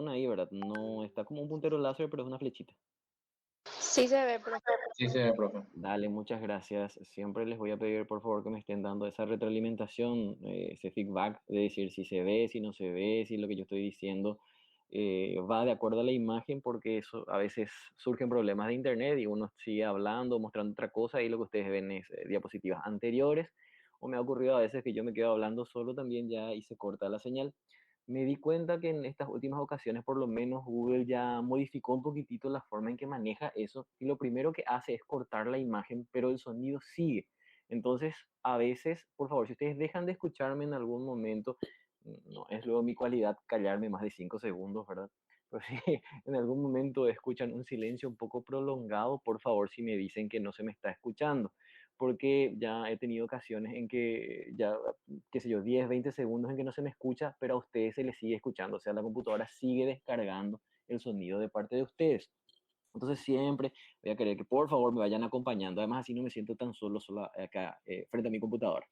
corazón ahí, ¿verdad? No está como un puntero láser, pero es una flechita. Sí se ve, profe. Sí se ve, profe. Dale, muchas gracias. Siempre les voy a pedir, por favor, que me estén dando esa retroalimentación, ese feedback de decir si se ve, si no se ve, si lo que yo estoy diciendo va de acuerdo a la imagen, porque eso a veces surgen problemas de internet y uno sigue hablando, mostrando otra cosa y lo que ustedes ven es diapositivas anteriores. O me ha ocurrido a veces que yo me quedo hablando solo también ya y se corta la señal. Me di cuenta que en estas últimas ocasiones, por lo menos, Google ya modificó un poquitito la forma en que maneja eso y lo primero que hace es cortar la imagen, pero el sonido sigue. Entonces, a veces, por favor, si ustedes dejan de escucharme en algún momento, no es luego mi cualidad callarme más de 5 segundos, ¿verdad? Pero si en algún momento escuchan un silencio un poco prolongado, por favor, si me dicen que no se me está escuchando, porque ya he tenido ocasiones en que ya, qué sé yo, 10, 20 segundos en que no se me escucha, pero a ustedes se les sigue escuchando, o sea, la computadora sigue descargando el sonido de parte de ustedes. Entonces siempre voy a querer que por favor me vayan acompañando, además así no me siento tan solo acá frente a mi computadora.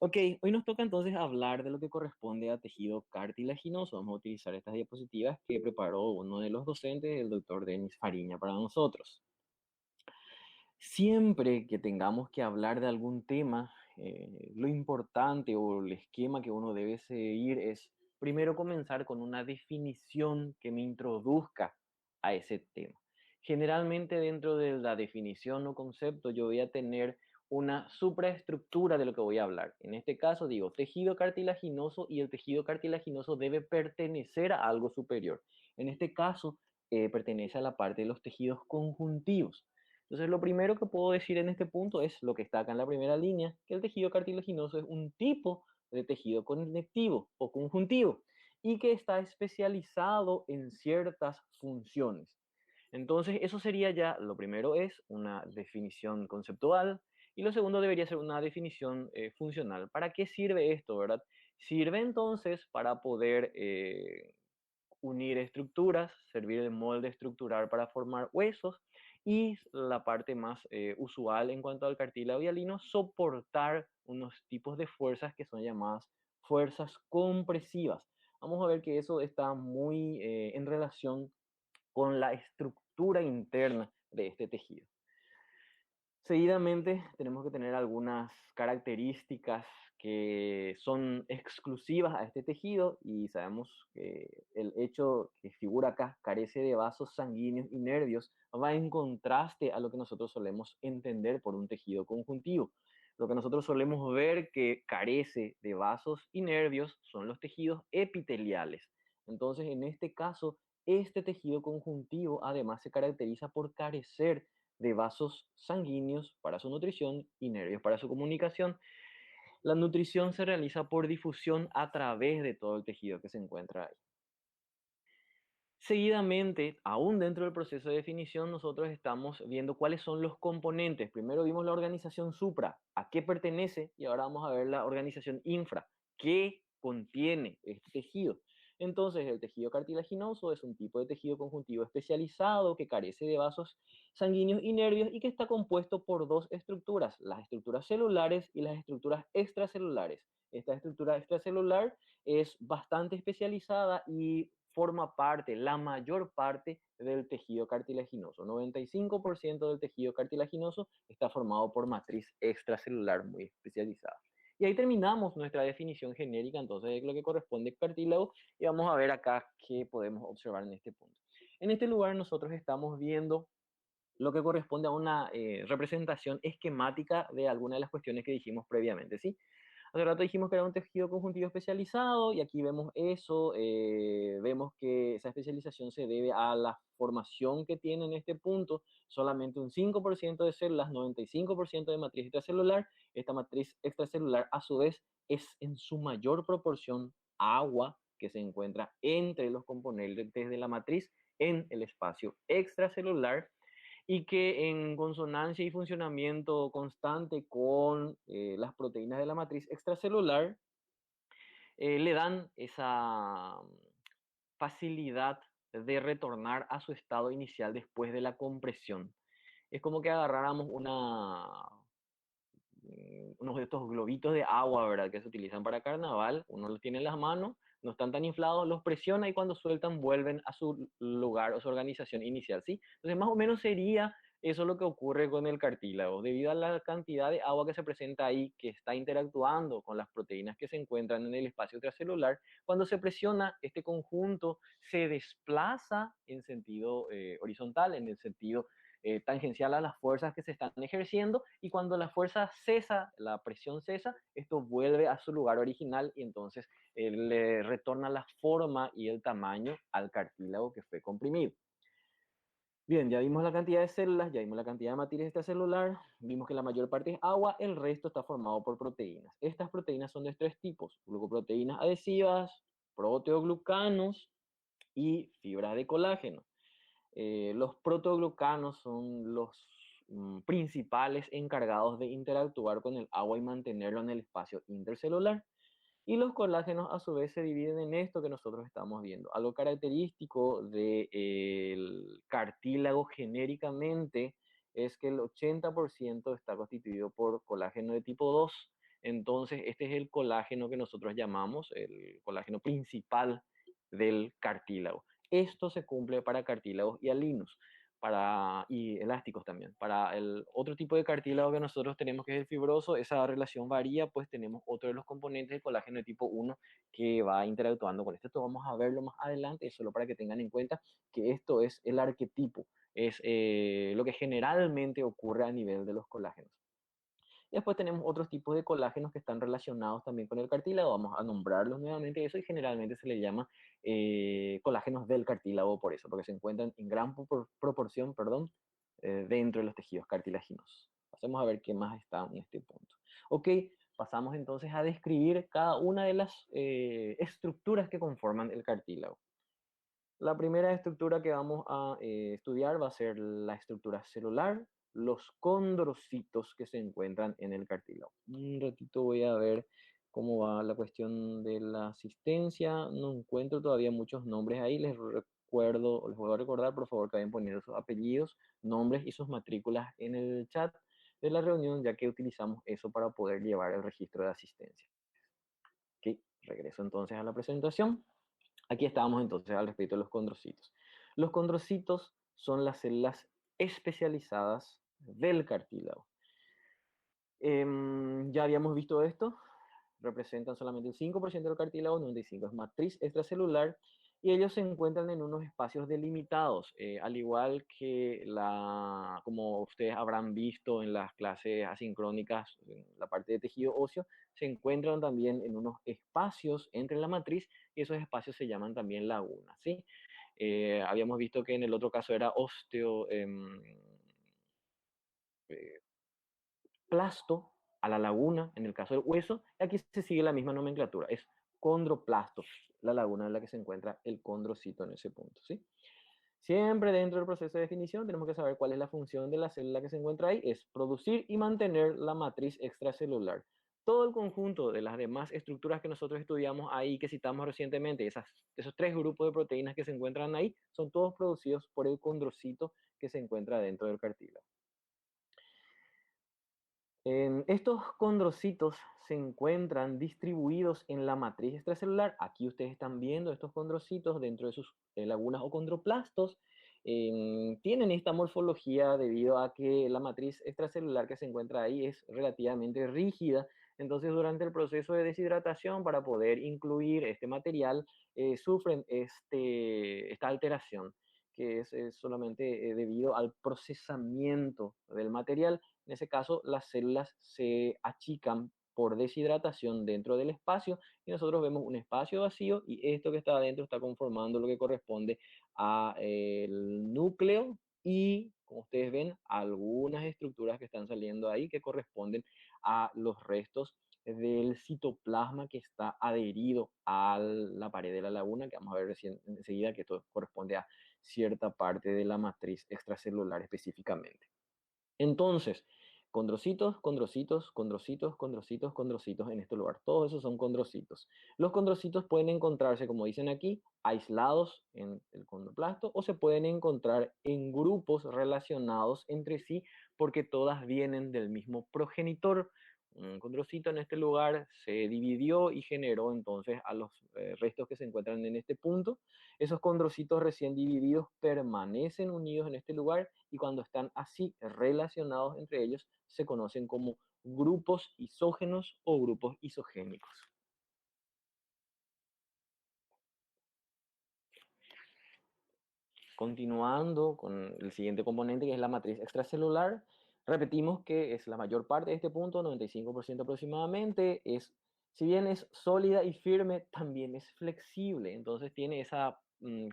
Ok, hoy nos toca entonces hablar de lo que corresponde a tejido cartilaginoso. Vamos a utilizar estas diapositivas que preparó uno de los docentes, el doctor Denis Fariña, para nosotros. Siempre que tengamos que hablar de algún tema, lo importante o el esquema que uno debe seguir es primero comenzar con una definición que me introduzca a ese tema. Generalmente dentro de la definición o concepto yo voy a tener una supraestructura de lo que voy a hablar. En este caso digo tejido cartilaginoso y el tejido cartilaginoso debe pertenecer a algo superior. En este caso pertenece a la parte de los tejidos conjuntivos. Entonces, lo primero que puedo decir en este punto es lo que está acá en la primera línea, que el tejido cartilaginoso es un tipo de tejido conectivo o conjuntivo y que está especializado en ciertas funciones. Entonces, eso sería ya, lo primero es una definición conceptual y lo segundo debería ser una definición funcional. ¿Para qué sirve esto, verdad? Sirve entonces para poder unir estructuras, servir de molde estructural para formar huesos y la parte más usual en cuanto al cartílago hialino, soportar unos tipos de fuerzas que son llamadas fuerzas compresivas. Vamos a ver que eso está muy en relación con la estructura interna de este tejido. Seguidamente tenemos que tener algunas características que son exclusivas a este tejido y sabemos que el hecho que figura acá carece de vasos sanguíneos y nervios va en contraste a lo que nosotros solemos entender por un tejido conjuntivo. Lo que nosotros solemos ver que carece de vasos y nervios son los tejidos epiteliales. Entonces, en este caso, este tejido conjuntivo además se caracteriza por carecer de vasos sanguíneos para su nutrición y nervios para su comunicación. La nutrición se realiza por difusión a través de todo el tejido que se encuentra ahí. Seguidamente, aún dentro del proceso de definición, nosotros estamos viendo cuáles son los componentes. Primero vimos la organización supra, a qué pertenece, y ahora vamos a ver la organización infra, qué contiene este tejido. Entonces, el tejido cartilaginoso es un tipo de tejido conjuntivo especializado que carece de vasos sanguíneos y nervios y que está compuesto por dos estructuras, las estructuras celulares y las estructuras extracelulares. Esta estructura extracelular es bastante especializada y forma parte, la mayor parte del tejido cartilaginoso. 95% del tejido cartilaginoso está formado por matriz extracelular muy especializada. Y ahí terminamos nuestra definición genérica entonces de lo que corresponde al cartílago y vamos a ver acá qué podemos observar en este punto. En este lugar nosotros estamos viendo lo que corresponde a una representación esquemática de alguna de las cuestiones que dijimos previamente, ¿sí? Hace rato dijimos que era un tejido conjuntivo especializado y aquí vemos eso, vemos que esa especialización se debe a la formación que tiene en este punto, solamente un 5% de células, 95% de matriz extracelular. Esta matriz extracelular a su vez es en su mayor proporción agua que se encuentra entre los componentes de la matriz en el espacio extracelular y que en consonancia y funcionamiento constante con las proteínas de la matriz extracelular le dan esa facilidad de retornar a su estado inicial después de la compresión. Es como que agarráramos unos de estos globitos de agua, ¿verdad? Que se utilizan para carnaval, uno los tiene en las manos, no están tan inflados, los presiona y cuando sueltan vuelven a su lugar o su organización inicial, ¿sí? Entonces, más o menos sería eso lo que ocurre con el cartílago. Debido a la cantidad de agua que se presenta ahí, que está interactuando con las proteínas que se encuentran en el espacio extracelular, cuando se presiona, este conjunto se desplaza en sentido horizontal, en el sentido tangencial a las fuerzas que se están ejerciendo, y cuando la fuerza cesa, la presión cesa, esto vuelve a su lugar original y entonces le retorna la forma y el tamaño al cartílago que fue comprimido. Bien, ya vimos la cantidad de células, ya vimos la cantidad de matriz extracelular, vimos que la mayor parte es agua, el resto está formado por proteínas. Estas proteínas son de tres tipos: glucoproteínas adhesivas, proteoglucanos y fibra de colágeno. Los protoglucanos son los principales encargados de interactuar con el agua y mantenerlo en el espacio intercelular. Y los colágenos a su vez se dividen en esto que nosotros estamos viendo. Algo característico del cartílago genéricamente es que el 80% está constituido por colágeno de tipo 2. Entonces, este es el colágeno que nosotros llamamos el colágeno principal del cartílago. Esto se cumple para cartílagos hialinos y elásticos también. Para el otro tipo de cartílago que nosotros tenemos, que es el fibroso, esa relación varía, pues tenemos otro de los componentes del colágeno de tipo 1 que va interactuando con esto. Esto vamos a verlo más adelante, solo para que tengan en cuenta que esto es el arquetipo, es lo que generalmente ocurre a nivel de los colágenos. Y después tenemos otros tipos de colágenos que están relacionados también con el cartílago. Vamos a nombrarlos nuevamente eso, y generalmente se le llama colágenos del cartílago por eso, porque se encuentran en gran proporción, perdón, dentro de los tejidos cartilaginosos. Pasemos a ver qué más está en este punto. Ok, pasamos entonces a describir cada una de las estructuras que conforman el cartílago. La primera estructura que vamos a estudiar va a ser la estructura celular, los condrocitos que se encuentran en el cartílago. Un ratito voy a ver cómo va la cuestión de la asistencia. No encuentro todavía muchos nombres ahí. Les recuerdo, les voy a recordar, por favor, que vayan poniendo sus apellidos, nombres y sus matrículas en el chat de la reunión, ya que utilizamos eso para poder llevar el registro de asistencia. Ok, regreso entonces a la presentación. Aquí estábamos entonces al respecto de los condrocitos. Los condrocitos son las células especializadas del cartílago. Ya habíamos visto esto, representan solamente el 5% del cartílago, 95% es matriz extracelular, y ellos se encuentran en unos espacios delimitados, al igual que como ustedes habrán visto en las clases asincrónicas, en la parte de tejido óseo, se encuentran también en unos espacios entre la matriz, y esos espacios se llaman también lagunas, ¿sí? Habíamos visto que en el otro caso era eh, plasto a la laguna, en el caso del hueso, y aquí se sigue la misma nomenclatura, es condroplasto, la laguna en la que se encuentra el condrocito en ese punto, ¿sí? Siempre dentro del proceso de definición tenemos que saber cuál es la función de la célula que se encuentra ahí, es producir y mantener la matriz extracelular. Todo el conjunto de las demás estructuras que nosotros estudiamos ahí, que citamos recientemente, esos tres grupos de proteínas que se encuentran ahí, son todos producidos por el condrocito que se encuentra dentro del cartílago. Estos condrocitos se encuentran distribuidos en la matriz extracelular. Aquí ustedes están viendo estos condrocitos dentro de sus lagunas o condroplastos. Tienen esta morfología debido a que la matriz extracelular que se encuentra ahí es relativamente rígida. Entonces, durante el proceso de deshidratación, para poder incluir este material, sufren esta alteración, que es solamente debido al procesamiento del material. En ese caso, las células se achican por deshidratación dentro del espacio, y nosotros vemos un espacio vacío, y esto que está adentro está conformando lo que corresponde al núcleo y, como ustedes ven, algunas estructuras que están saliendo ahí que corresponden a los restos del citoplasma que está adherido a la pared de la laguna, que vamos a ver enseguida que esto corresponde a cierta parte de la matriz extracelular específicamente. Entonces, condrocitos, condrocitos, condrocitos, condrocitos, condrocitos en este lugar. Todos esos son condrocitos. Los condrocitos pueden encontrarse, como dicen aquí, aislados en el condroplasto, o se pueden encontrar en grupos relacionados entre sí, porque todas vienen del mismo progenitor. un condrocito en este lugar se dividió y generó entonces a los restos que se encuentran en este punto. Esos condrocitos recién divididos permanecen unidos en este lugar y cuando están así relacionados entre ellos se conocen como grupos isógenos o grupos isogénicos. Continuando con el siguiente componente, que es la matriz extracelular, repetimos que es la mayor parte de este punto, 95% aproximadamente, si bien es sólida y firme, también es flexible, entonces tiene esa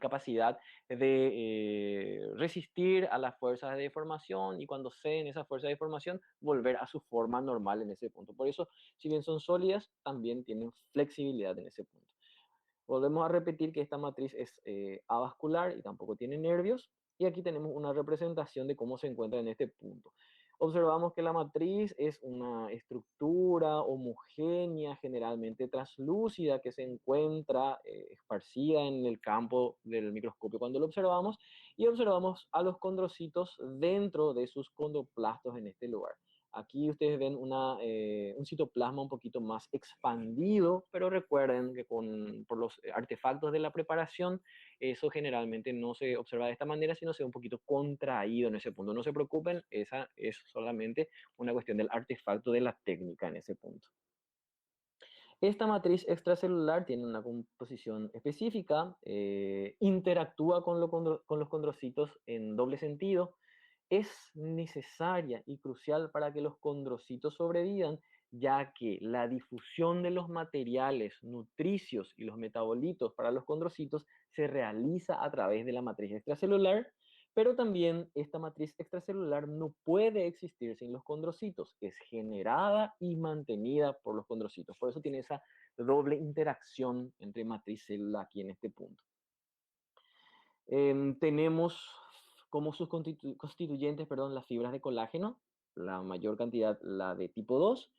capacidad de resistir a las fuerzas de deformación y cuando ceden esas fuerzas de deformación, volver a su forma normal en ese punto. Por eso, si bien son sólidas, también tienen flexibilidad en ese punto. Volvemos a repetir que esta matriz es avascular y tampoco tiene nervios. Y aquí tenemos una representación de cómo se encuentra en este punto. Observamos que la matriz es una estructura homogénea, generalmente translúcida, que se encuentra esparcida en el campo del microscopio cuando lo observamos. Y observamos a los condrocitos dentro de sus condroplastos en este lugar. Aquí ustedes ven un citoplasma un poquito más expandido, pero recuerden que por los artefactos de la preparación, eso generalmente no se observa de esta manera, sino se ve un poquito contraído en ese punto. No se preocupen, esa es solamente una cuestión del artefacto de la técnica en ese punto. Esta matriz extracelular tiene una composición específica, interactúa con los condrocitos en doble sentido, es necesaria y crucial para que los condrocitos sobrevivan, ya que la difusión de los materiales nutricios y los metabolitos para los condrocitos se realiza a través de la matriz extracelular, pero también esta matriz extracelular no puede existir sin los condrocitos, es generada y mantenida por los condrocitos. Por eso tiene esa doble interacción entre matriz y célula aquí en este punto. Tenemos como sus constituyentes, perdón, las fibras de colágeno, la mayor cantidad, la de tipo 2.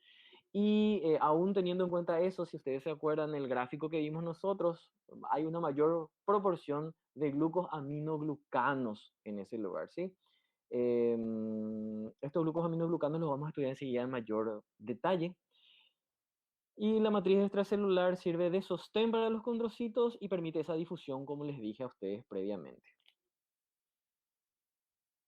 Y aún teniendo en cuenta eso, si ustedes se acuerdan, el gráfico que vimos nosotros, hay una mayor proporción de glucosaminoglucanos en ese lugar, ¿sí? Estos glucosaminoglucanos los vamos a estudiar enseguida en mayor detalle. Y la matriz extracelular sirve de sostén para los condrocitos y permite esa difusión, como les dije a ustedes previamente.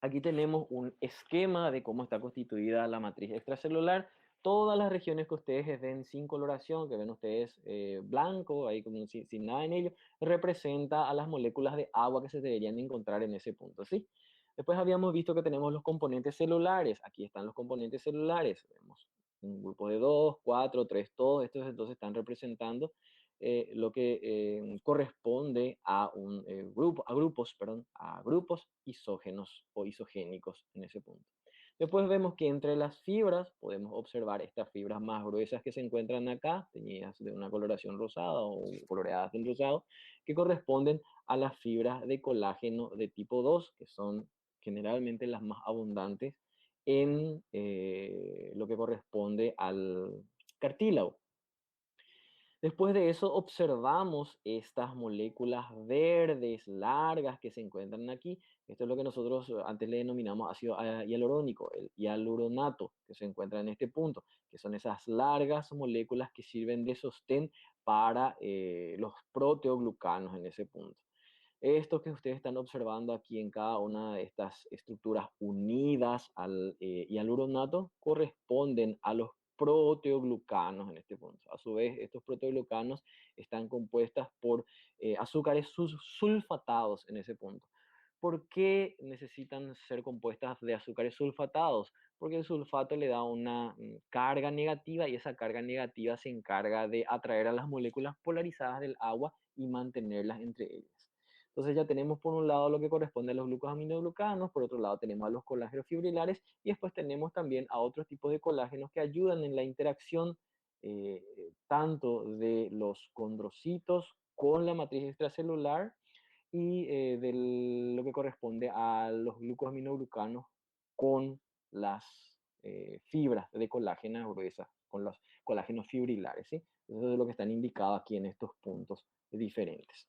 Aquí tenemos un esquema de cómo está constituida la matriz extracelular. Todas las regiones que ustedes ven sin coloración, que ven ustedes blanco, ahí como sin nada en ello, representa a las moléculas de agua que se deberían encontrar en ese punto, ¿sí? Después habíamos visto que tenemos los componentes celulares. Aquí están los componentes celulares. Vemos un grupo de 2, 4, 3, todos estos entonces están representando lo que corresponde a a grupos isógenos o isogénicos en ese punto. Después vemos que entre las fibras podemos observar estas fibras más gruesas que se encuentran acá, teñidas de una coloración rosada o coloreadas en rosado, que corresponden a las fibras de colágeno de tipo 2, que son generalmente las más abundantes en lo que corresponde al cartílago. Después de eso observamos estas moléculas verdes largas que se encuentran aquí. Esto es lo que nosotros antes le denominamos ácido hialurónico, el hialuronato, que se encuentra en este punto, que son esas largas moléculas que sirven de sostén para los proteoglucanos en ese punto. Esto que ustedes están observando aquí en cada una de estas estructuras unidas al hialuronato corresponden a los proteoglucanos en este punto. A su vez, estos proteoglucanos están compuestas por azúcares sulfatados en ese punto. ¿Por qué necesitan ser compuestas de azúcares sulfatados? Porque el sulfato le da una carga negativa y esa carga negativa se encarga de atraer a las moléculas polarizadas del agua y mantenerlas entre ellas. Entonces ya tenemos por un lado lo que corresponde a los glucosaminoglucanos, por otro lado tenemos a los colágenos fibrilares y después tenemos también a otros tipos de colágenos que ayudan en la interacción tanto de los condrocitos con la matriz extracelular y de lo que corresponde a los glucosaminoglucanos con las fibras de colágeno gruesas, con los colágenos fibrilares, ¿sí? Eso es lo que están indicados aquí en estos puntos diferentes.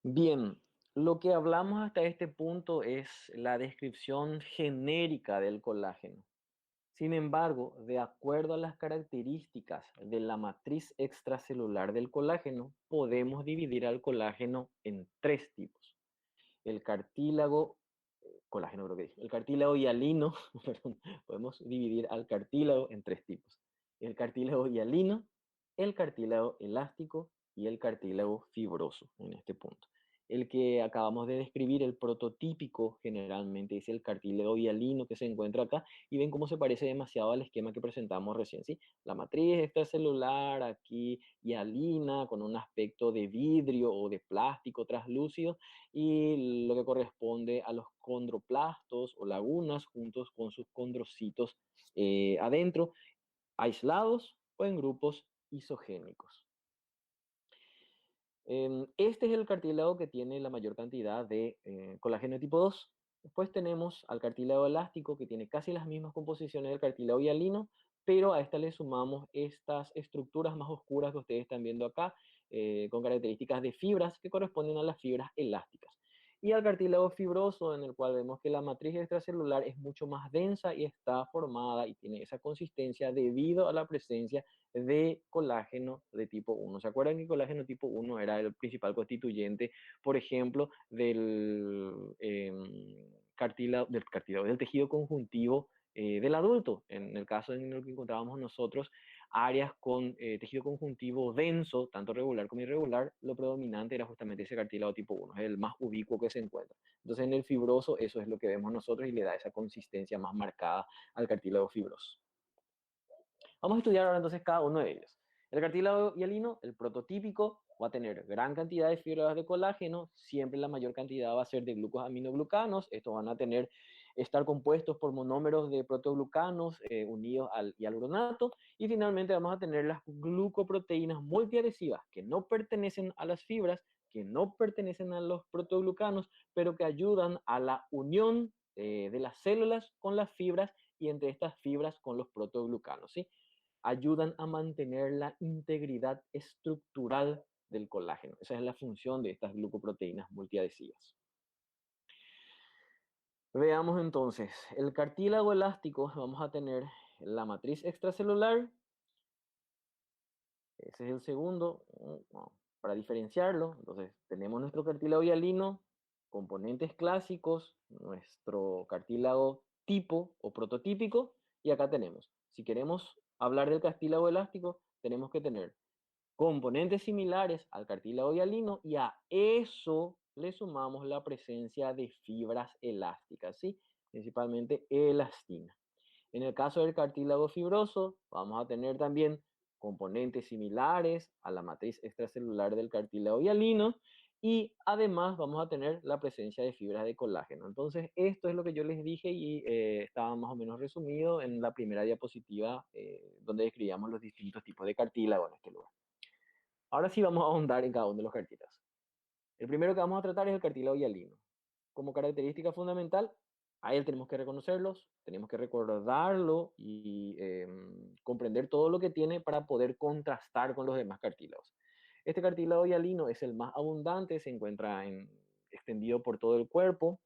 Bien, Lo que hablamos hasta este punto es la descripción genérica del colágeno. Sin embargo, de acuerdo a las características de la matriz extracelular del colágeno, podemos dividir al colágeno en tres tipos. El cartílago, colágeno creo que dije, el cartílago hialino, perdón, podemos dividir al cartílago en tres tipos. El cartílago hialino, el cartílago elástico y el cartílago fibroso en este punto. El que acabamos de describir, el prototípico, generalmente es el cartílago hialino que se encuentra acá, y ven cómo se parece demasiado al esquema que presentamos recién, ¿sí? La matriz extracelular aquí hialina, con un aspecto de vidrio o de plástico translúcido, y lo que corresponde a los condroplastos o lagunas juntos con sus condrocitos adentro, aislados o en grupos isogénicos. Este es el cartílago que tiene la mayor cantidad de colágeno tipo 2. Después tenemos al cartílago elástico, que tiene casi las mismas composiciones del cartílago hialino, pero a esta le sumamos estas estructuras más oscuras que ustedes están viendo acá, con características de fibras que corresponden a las fibras elásticas. Y al cartílago fibroso, en el cual vemos que la matriz extracelular es mucho más densa y está formada y tiene esa consistencia debido a la presencia de colágeno de tipo 1. ¿Se acuerdan que el colágeno tipo 1 era el principal constituyente, por ejemplo, del tejido conjuntivo del adulto? En el caso en el que encontrábamos nosotros áreas con tejido conjuntivo denso, tanto regular como irregular, lo predominante era justamente ese cartílago tipo 1, es el más ubicuo que se encuentra. Entonces en el fibroso eso es lo que vemos nosotros y le da esa consistencia más marcada al cartílago fibroso. Vamos a estudiar ahora entonces cada uno de ellos. El cartílago hialino, el prototípico, va a tener gran cantidad de fibras de colágeno, siempre la mayor cantidad va a ser de glucosaminoglucanos, estos van a estar compuestos por monómeros de protoglucanos unidos al hialuronato, y finalmente vamos a tener las glucoproteínas multiadhesivas que no pertenecen a las fibras, que no pertenecen a los protoglucanos, pero que ayudan a la unión de las células con las fibras y entre estas fibras con los protoglucanos, ¿sí? Ayudan a mantener la integridad estructural del colágeno. Esa es la función de estas glucoproteínas multiadhesivas. Veamos entonces, el cartílago elástico, vamos a tener la matriz extracelular, ese es el segundo, para diferenciarlo. Entonces tenemos nuestro cartílago hialino, componentes clásicos, nuestro cartílago tipo o prototípico, y acá tenemos, si queremos hablar del cartílago elástico, tenemos que tener componentes similares al cartílago hialino, y a eso le sumamos la presencia de fibras elásticas, ¿sí? Principalmente elastina. En el caso del cartílago fibroso, vamos a tener también componentes similares a la matriz extracelular del cartílago hialino, y además vamos a tener la presencia de fibras de colágeno. Entonces, esto es lo que yo les dije y estaba más o menos resumido en la primera diapositiva donde describíamos los distintos tipos de cartílago en este lugar. Ahora sí vamos a ahondar en cada uno de los cartílagos. El primero que vamos a tratar es el cartílago hialino. Como característica fundamental, a él tenemos que reconocerlos, tenemos que recordarlo y comprender todo lo que tiene para poder contrastar con los demás cartílagos. Este cartílago hialino es el más abundante, se encuentra extendido por todo el cuerpo.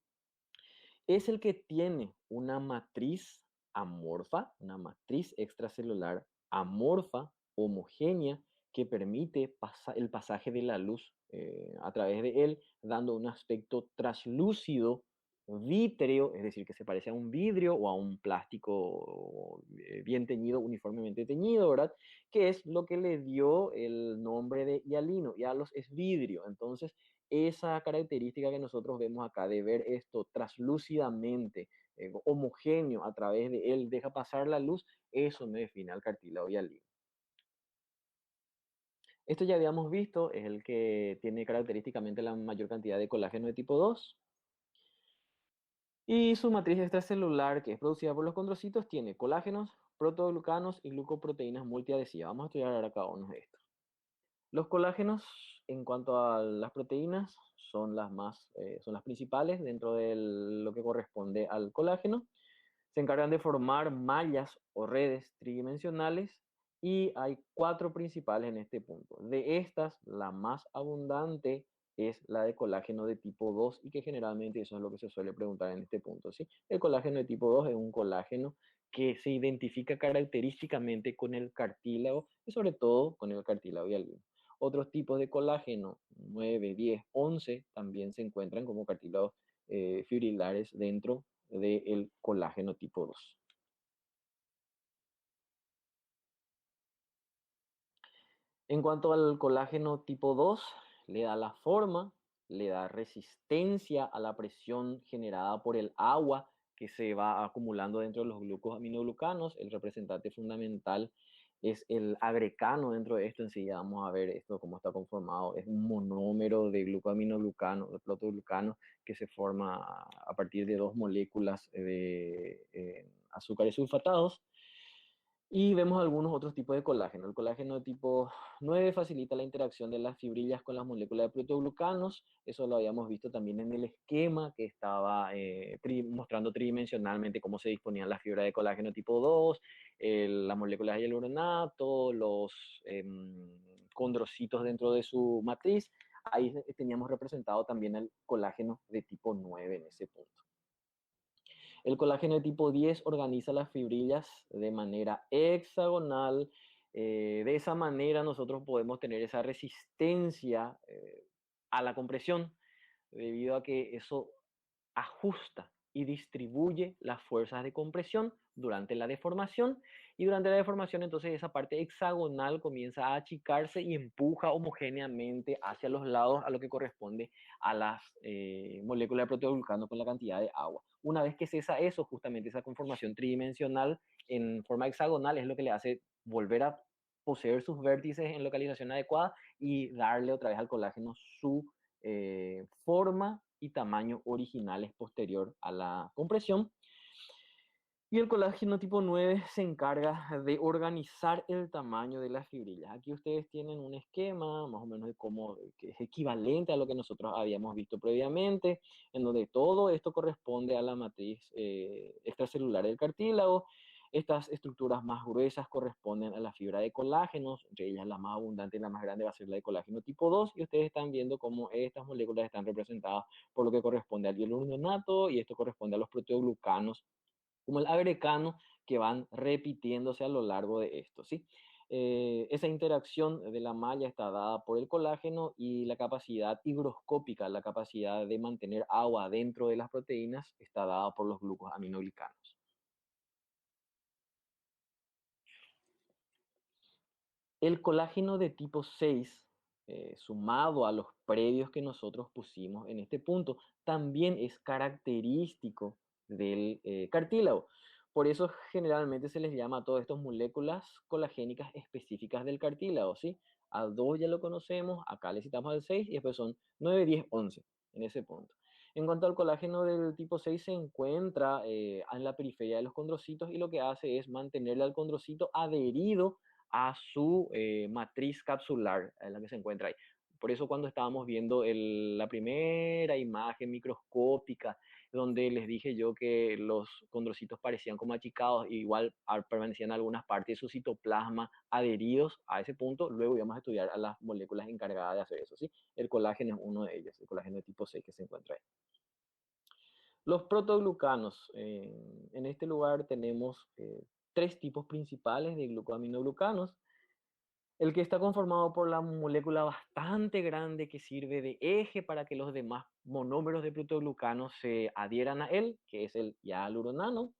Es el que tiene una matriz amorfa, una matriz extracelular amorfa, homogénea, que permite el pasaje de la luz a través de él, dando un aspecto traslúcido, vítreo, es decir, que se parece a un vidrio o a un plástico bien teñido, uniformemente teñido, ¿verdad? Que es lo que le dio el nombre de hialino. Hialos es vidrio, entonces esa característica que nosotros vemos acá de ver esto translúcidamente, homogéneo a través de él, deja pasar la luz, eso me define al cartílago hialino. Esto ya habíamos visto, es el que tiene característicamente la mayor cantidad de colágeno de tipo 2. Y su matriz extracelular, que es producida por los condrocitos, tiene colágenos, protoglucanos y glucoproteínas multiadhesivas. Vamos a estudiar ahora cada uno de estos. Los colágenos, en cuanto a las proteínas, son son las principales dentro de lo que corresponde al colágeno. Se encargan de formar mallas o redes tridimensionales, y hay cuatro principales en este punto. De estas, la más abundante es la de colágeno de tipo 2 y que generalmente eso es lo que se suele preguntar en este punto, ¿sí? El colágeno de tipo 2 es un colágeno que se identifica característicamente con el cartílago y sobre todo con el cartílago hialino. Otros tipos de colágeno, 9, 10, 11, también se encuentran como cartílagos fibrilares dentro del colágeno tipo 2. En cuanto al colágeno tipo 2, le da la forma, le da resistencia a la presión generada por el agua que se va acumulando dentro de los glucosaminoglucanos. El representante fundamental es el agrecano dentro de esto. Enseguida vamos a ver esto, cómo está conformado. Es un monómero de glucosaminoglucano, de protoglucano, que se forma a partir de dos moléculas de azúcares sulfatados. Y vemos algunos otros tipos de colágeno. El colágeno tipo 9 facilita la interacción de las fibrillas con las moléculas de protoglucanos. Eso lo habíamos visto también en el esquema que estaba mostrando tridimensionalmente cómo se disponían las fibras de colágeno tipo 2, las moléculas de hialuronato, los condrocitos dentro de su matriz. Ahí teníamos representado también el colágeno de tipo 9 en ese punto. El colágeno de tipo 10 organiza las fibrillas de manera hexagonal. De esa manera nosotros podemos tener esa resistencia a la compresión, debido a que eso ajusta y distribuye las fuerzas de compresión durante la deformación, y durante la deformación entonces esa parte hexagonal comienza a achicarse y empuja homogéneamente hacia los lados, a lo que corresponde a las moléculas de proteoglucano con la cantidad de agua. Una vez que cesa eso, justamente esa conformación tridimensional en forma hexagonal es lo que le hace volver a poseer sus vértices en localización adecuada y darle otra vez al colágeno su forma y tamaño originales posterior a la compresión. Y el colágeno tipo 9 se encarga de organizar el tamaño de las fibrillas. Aquí ustedes tienen un esquema más o menos de cómo, que es equivalente a lo que nosotros habíamos visto previamente, en donde todo esto corresponde a la matriz extracelular del cartílago. Estas estructuras más gruesas corresponden a la fibra de colágenos, entre ellas la más abundante y la más grande va a ser la de colágeno tipo 2, y ustedes están viendo cómo estas moléculas están representadas por lo que corresponde al hialuronato, y esto corresponde a los proteoglucanos, como el agrecano, que van repitiéndose a lo largo de esto, ¿sí? Esa interacción de la malla está dada por el colágeno, y la capacidad higroscópica, la capacidad de mantener agua dentro de las proteínas, está dada por los glucosaminoglicanos. El colágeno de tipo 6, sumado a los previos que nosotros pusimos en este punto, también es característico del cartílago. Por eso generalmente se les llama a todas estas moléculas colagénicas específicas del cartílago, ¿sí? Al 2 ya lo conocemos, acá le citamos al 6 y después son 9, 10, 11 en ese punto. En cuanto al colágeno del tipo 6, se encuentra en la periferia de los condrocitos, y lo que hace es mantenerle al condrocito adherido a su matriz capsular, en la que se encuentra ahí. Por eso cuando estábamos viendo la primera imagen microscópica, donde les dije yo que los condrocitos parecían como achicados, igual permanecían algunas partes de su citoplasma adheridos a ese punto, luego íbamos a estudiar a las moléculas encargadas de hacer eso, ¿sí? El colágeno es uno de ellos, el colágeno de tipo 6 que se encuentra ahí. Los protoglucanos. En este lugar tenemos tres tipos principales de glucosaminoglucanos. El que está conformado por la molécula bastante grande que sirve de eje para que los demás monómeros de protoglucanos se adhieran a él, que es el hialuronano.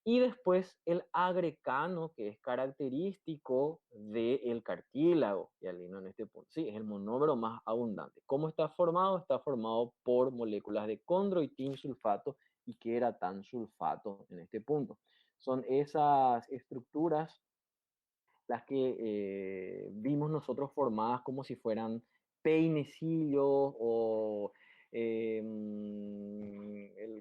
Y después el agrecano, que es característico del cartílago hialino en este punto. Sí, es el monómero más abundante. ¿Cómo está formado? Está formado por moléculas de condroitin sulfato y queratan sulfato en este punto. Son esas estructuras las que vimos nosotros formadas como si fueran peinecillos o,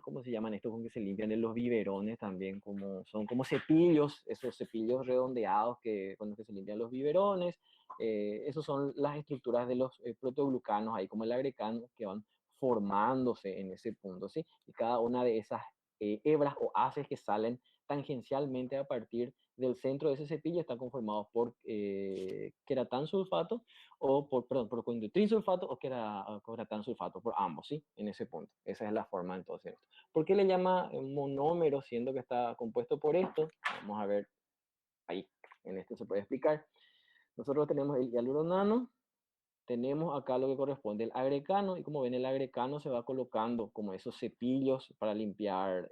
¿cómo se llaman estos con que se limpian en los biberones también? Como, son como cepillos, esos cepillos redondeados con los que se limpian los biberones. Esas son las estructuras de los protoglucanos, ahí como el agrecano, que van formándose en ese punto, ¿sí? Y cada una de esas hebras o haces que salen tangencialmente a partir del centro de ese cepillo están conformados por queratansulfato o por coindotrinsulfato o queratansulfato, por ambos, ¿sí? En ese punto. Esa es la forma entonces. ¿Por qué le llama monómero siendo que está compuesto por esto? Vamos a ver ahí. En esto se puede explicar. Nosotros tenemos el hialuronano, tenemos acá lo que corresponde al agrecano, y como ven el agrecano se va colocando como esos cepillos para limpiar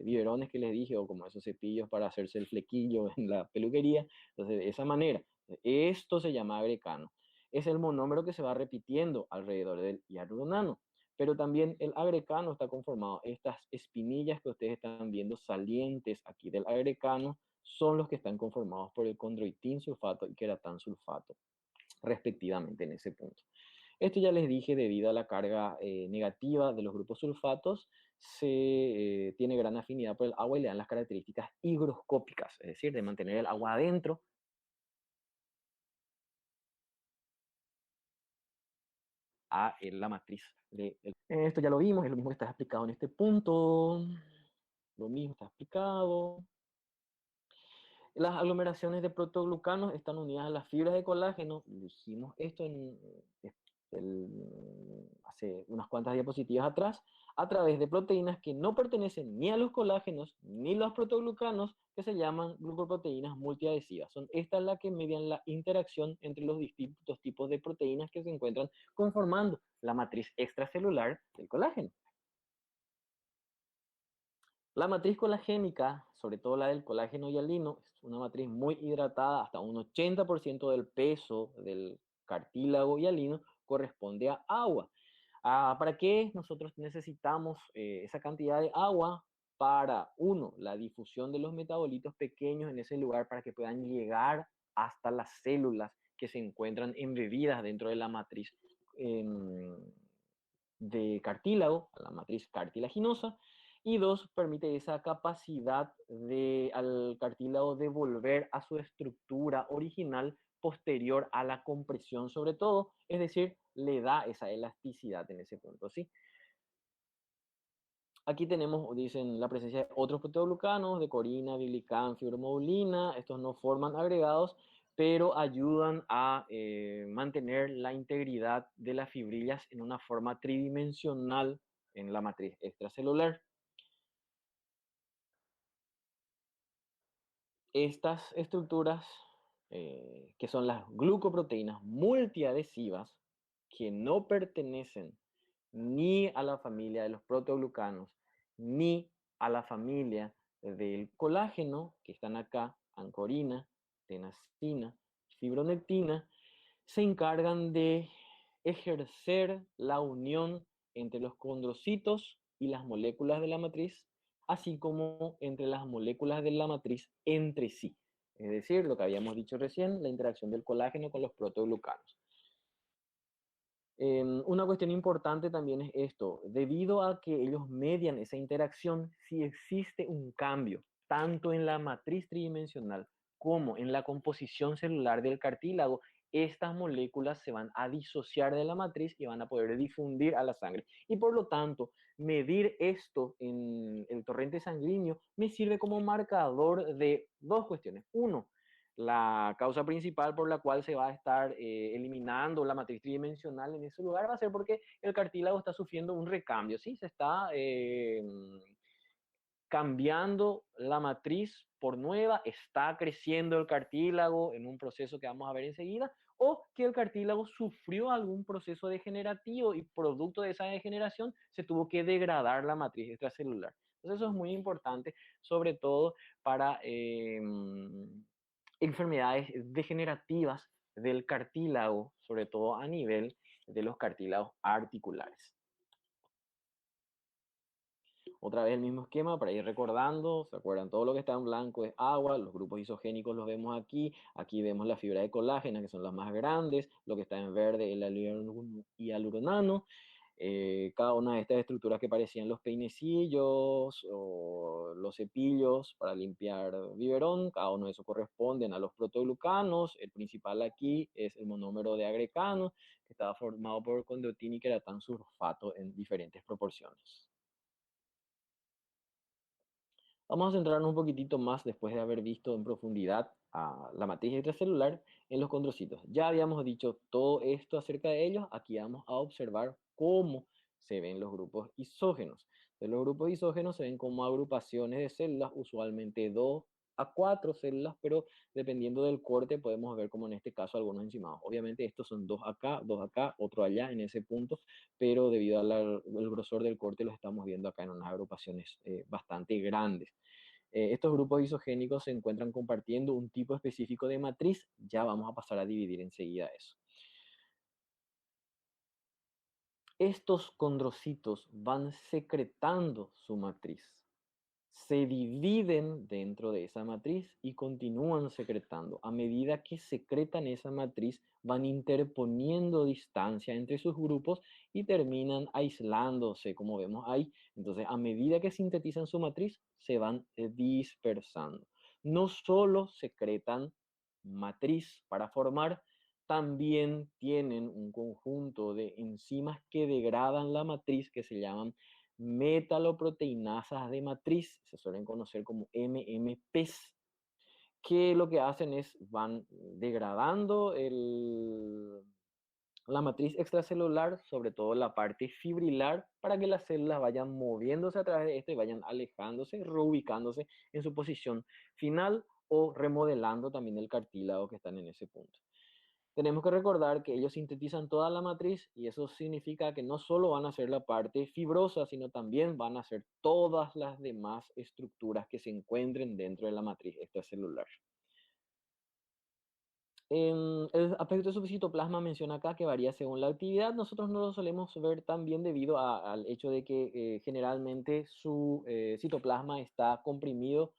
biberones que les dije, o como esos cepillos para hacerse el flequillo en la peluquería. Entonces, de esa manera, esto se llama agrecano. Es el monómero que se va repitiendo alrededor del hialuronano. Pero también el agrecano está conformado, estas espinillas que ustedes están viendo salientes aquí del agrecano, son los que están conformados por el condroitin sulfato y queratan sulfato respectivamente en ese punto. Esto ya les dije, debido a la carga negativa de los grupos sulfatos, se tiene gran afinidad por el agua y le dan las características higroscópicas, es decir, de mantener el agua adentro a la matriz. Esto ya lo vimos, es lo mismo que está explicado en este punto, lo mismo está explicado. Las aglomeraciones de protoglucanos están unidas a las fibras de colágeno. Dijimos esto hace unas cuantas diapositivas atrás, a través de proteínas que no pertenecen ni a los colágenos ni a los protoglucanos, que se llaman glucoproteínas multiadhesivas. Son estas las que median la interacción entre los distintos tipos de proteínas que se encuentran conformando la matriz extracelular del colágeno. La matriz colagénica, sobre todo la del colágeno hialino, es una matriz muy hidratada, hasta un 80% del peso del cartílago hialino corresponde a agua. ¿Para qué nosotros necesitamos esa cantidad de agua? Para, uno, la difusión de los metabolitos pequeños en ese lugar para que puedan llegar hasta las células que se encuentran embebidas dentro de la matriz de cartílago, la matriz cartilaginosa, y dos, permite esa capacidad al cartílago de volver a su estructura original posterior a la compresión sobre todo, es decir, le da esa elasticidad en ese punto, ¿sí? Aquí tenemos, dicen, la presencia de otros proteoglucanos, de corina, bilicán, fibromodulina. Estos no forman agregados, pero ayudan a mantener la integridad de las fibrillas en una forma tridimensional en la matriz extracelular. Estas estructuras, que son las glucoproteínas multiadhesivas, que no pertenecen ni a la familia de los proteoglucanos, ni a la familia del colágeno, que están acá, ancorina, tenasina, fibronectina, se encargan de ejercer la unión entre los condrocitos y las moléculas de la matriz, así como entre las moléculas de la matriz entre sí. Es decir, lo que habíamos dicho recién, la interacción del colágeno con los proteoglucanos. Una cuestión importante también es esto, debido a que ellos median esa interacción, si existe un cambio, tanto en la matriz tridimensional como en la composición celular del cartílago, estas moléculas se van a disociar de la matriz y van a poder difundir a la sangre. Y por lo tanto, medir esto en el torrente sanguíneo me sirve como marcador de dos cuestiones. Uno, la causa principal por la cual se va a estar eliminando la matriz tridimensional en ese lugar va a ser porque el cartílago está sufriendo un recambio, ¿sí? Se está cambiando la matriz por nueva, está creciendo el cartílago en un proceso que vamos a ver enseguida, o que el cartílago sufrió algún proceso degenerativo y producto de esa degeneración se tuvo que degradar la matriz extracelular. Entonces eso es muy importante, sobre todo para enfermedades degenerativas del cartílago, sobre todo a nivel de los cartílagos articulares. Otra vez el mismo esquema para ir recordando, ¿se acuerdan? Todo lo que está en blanco es agua, los grupos isogénicos los vemos aquí vemos la fibra de colágeno, que son las más grandes, lo que está en verde es el hialuronano. Cada una de estas estructuras que parecían los peinecillos o los cepillos para limpiar biberón, cada uno de esos corresponden a los protoglucanos. El principal aquí es el monómero de agrecano, que estaba formado por condroitin y queratan sulfato en diferentes proporciones. Vamos a centrarnos un poquitito más después de haber visto en profundidad a la matriz extracelular en los condrocitos. Ya habíamos dicho todo esto acerca de ellos, aquí vamos a observar cómo se ven los grupos isógenos. De los grupos isógenos se ven como agrupaciones de células, usualmente 2 a 4 células, pero dependiendo del corte podemos ver como en este caso algunos enzimados. Obviamente estos son 2 acá, otro allá en ese punto, pero debido al grosor del corte los estamos viendo acá en unas agrupaciones bastante grandes. Estos grupos isogénicos se encuentran compartiendo un tipo específico de matriz, ya vamos a pasar a dividir enseguida eso. Estos condrocitos van secretando su matriz, se dividen dentro de esa matriz y continúan secretando. A medida que secretan esa matriz, van interponiendo distancia entre sus grupos y terminan aislándose, como vemos ahí. Entonces, a medida que sintetizan su matriz, se van dispersando. No solo secretan matriz para formar, también tienen un conjunto de enzimas que degradan la matriz que se llaman metaloproteinasas de matriz, se suelen conocer como MMPs, que lo que hacen es van degradando la matriz extracelular, sobre todo la parte fibrilar, para que las células vayan moviéndose a través de esto y vayan alejándose, reubicándose en su posición final o remodelando también el cartílago que están en ese punto. Tenemos que recordar que ellos sintetizan toda la matriz y eso significa que no solo van a ser la parte fibrosa, sino también van a ser todas las demás estructuras que se encuentren dentro de la matriz extracelular. El aspecto de su citoplasma menciona acá que varía según la actividad. Nosotros no lo solemos ver tan bien debido al hecho de que generalmente su citoplasma está comprimido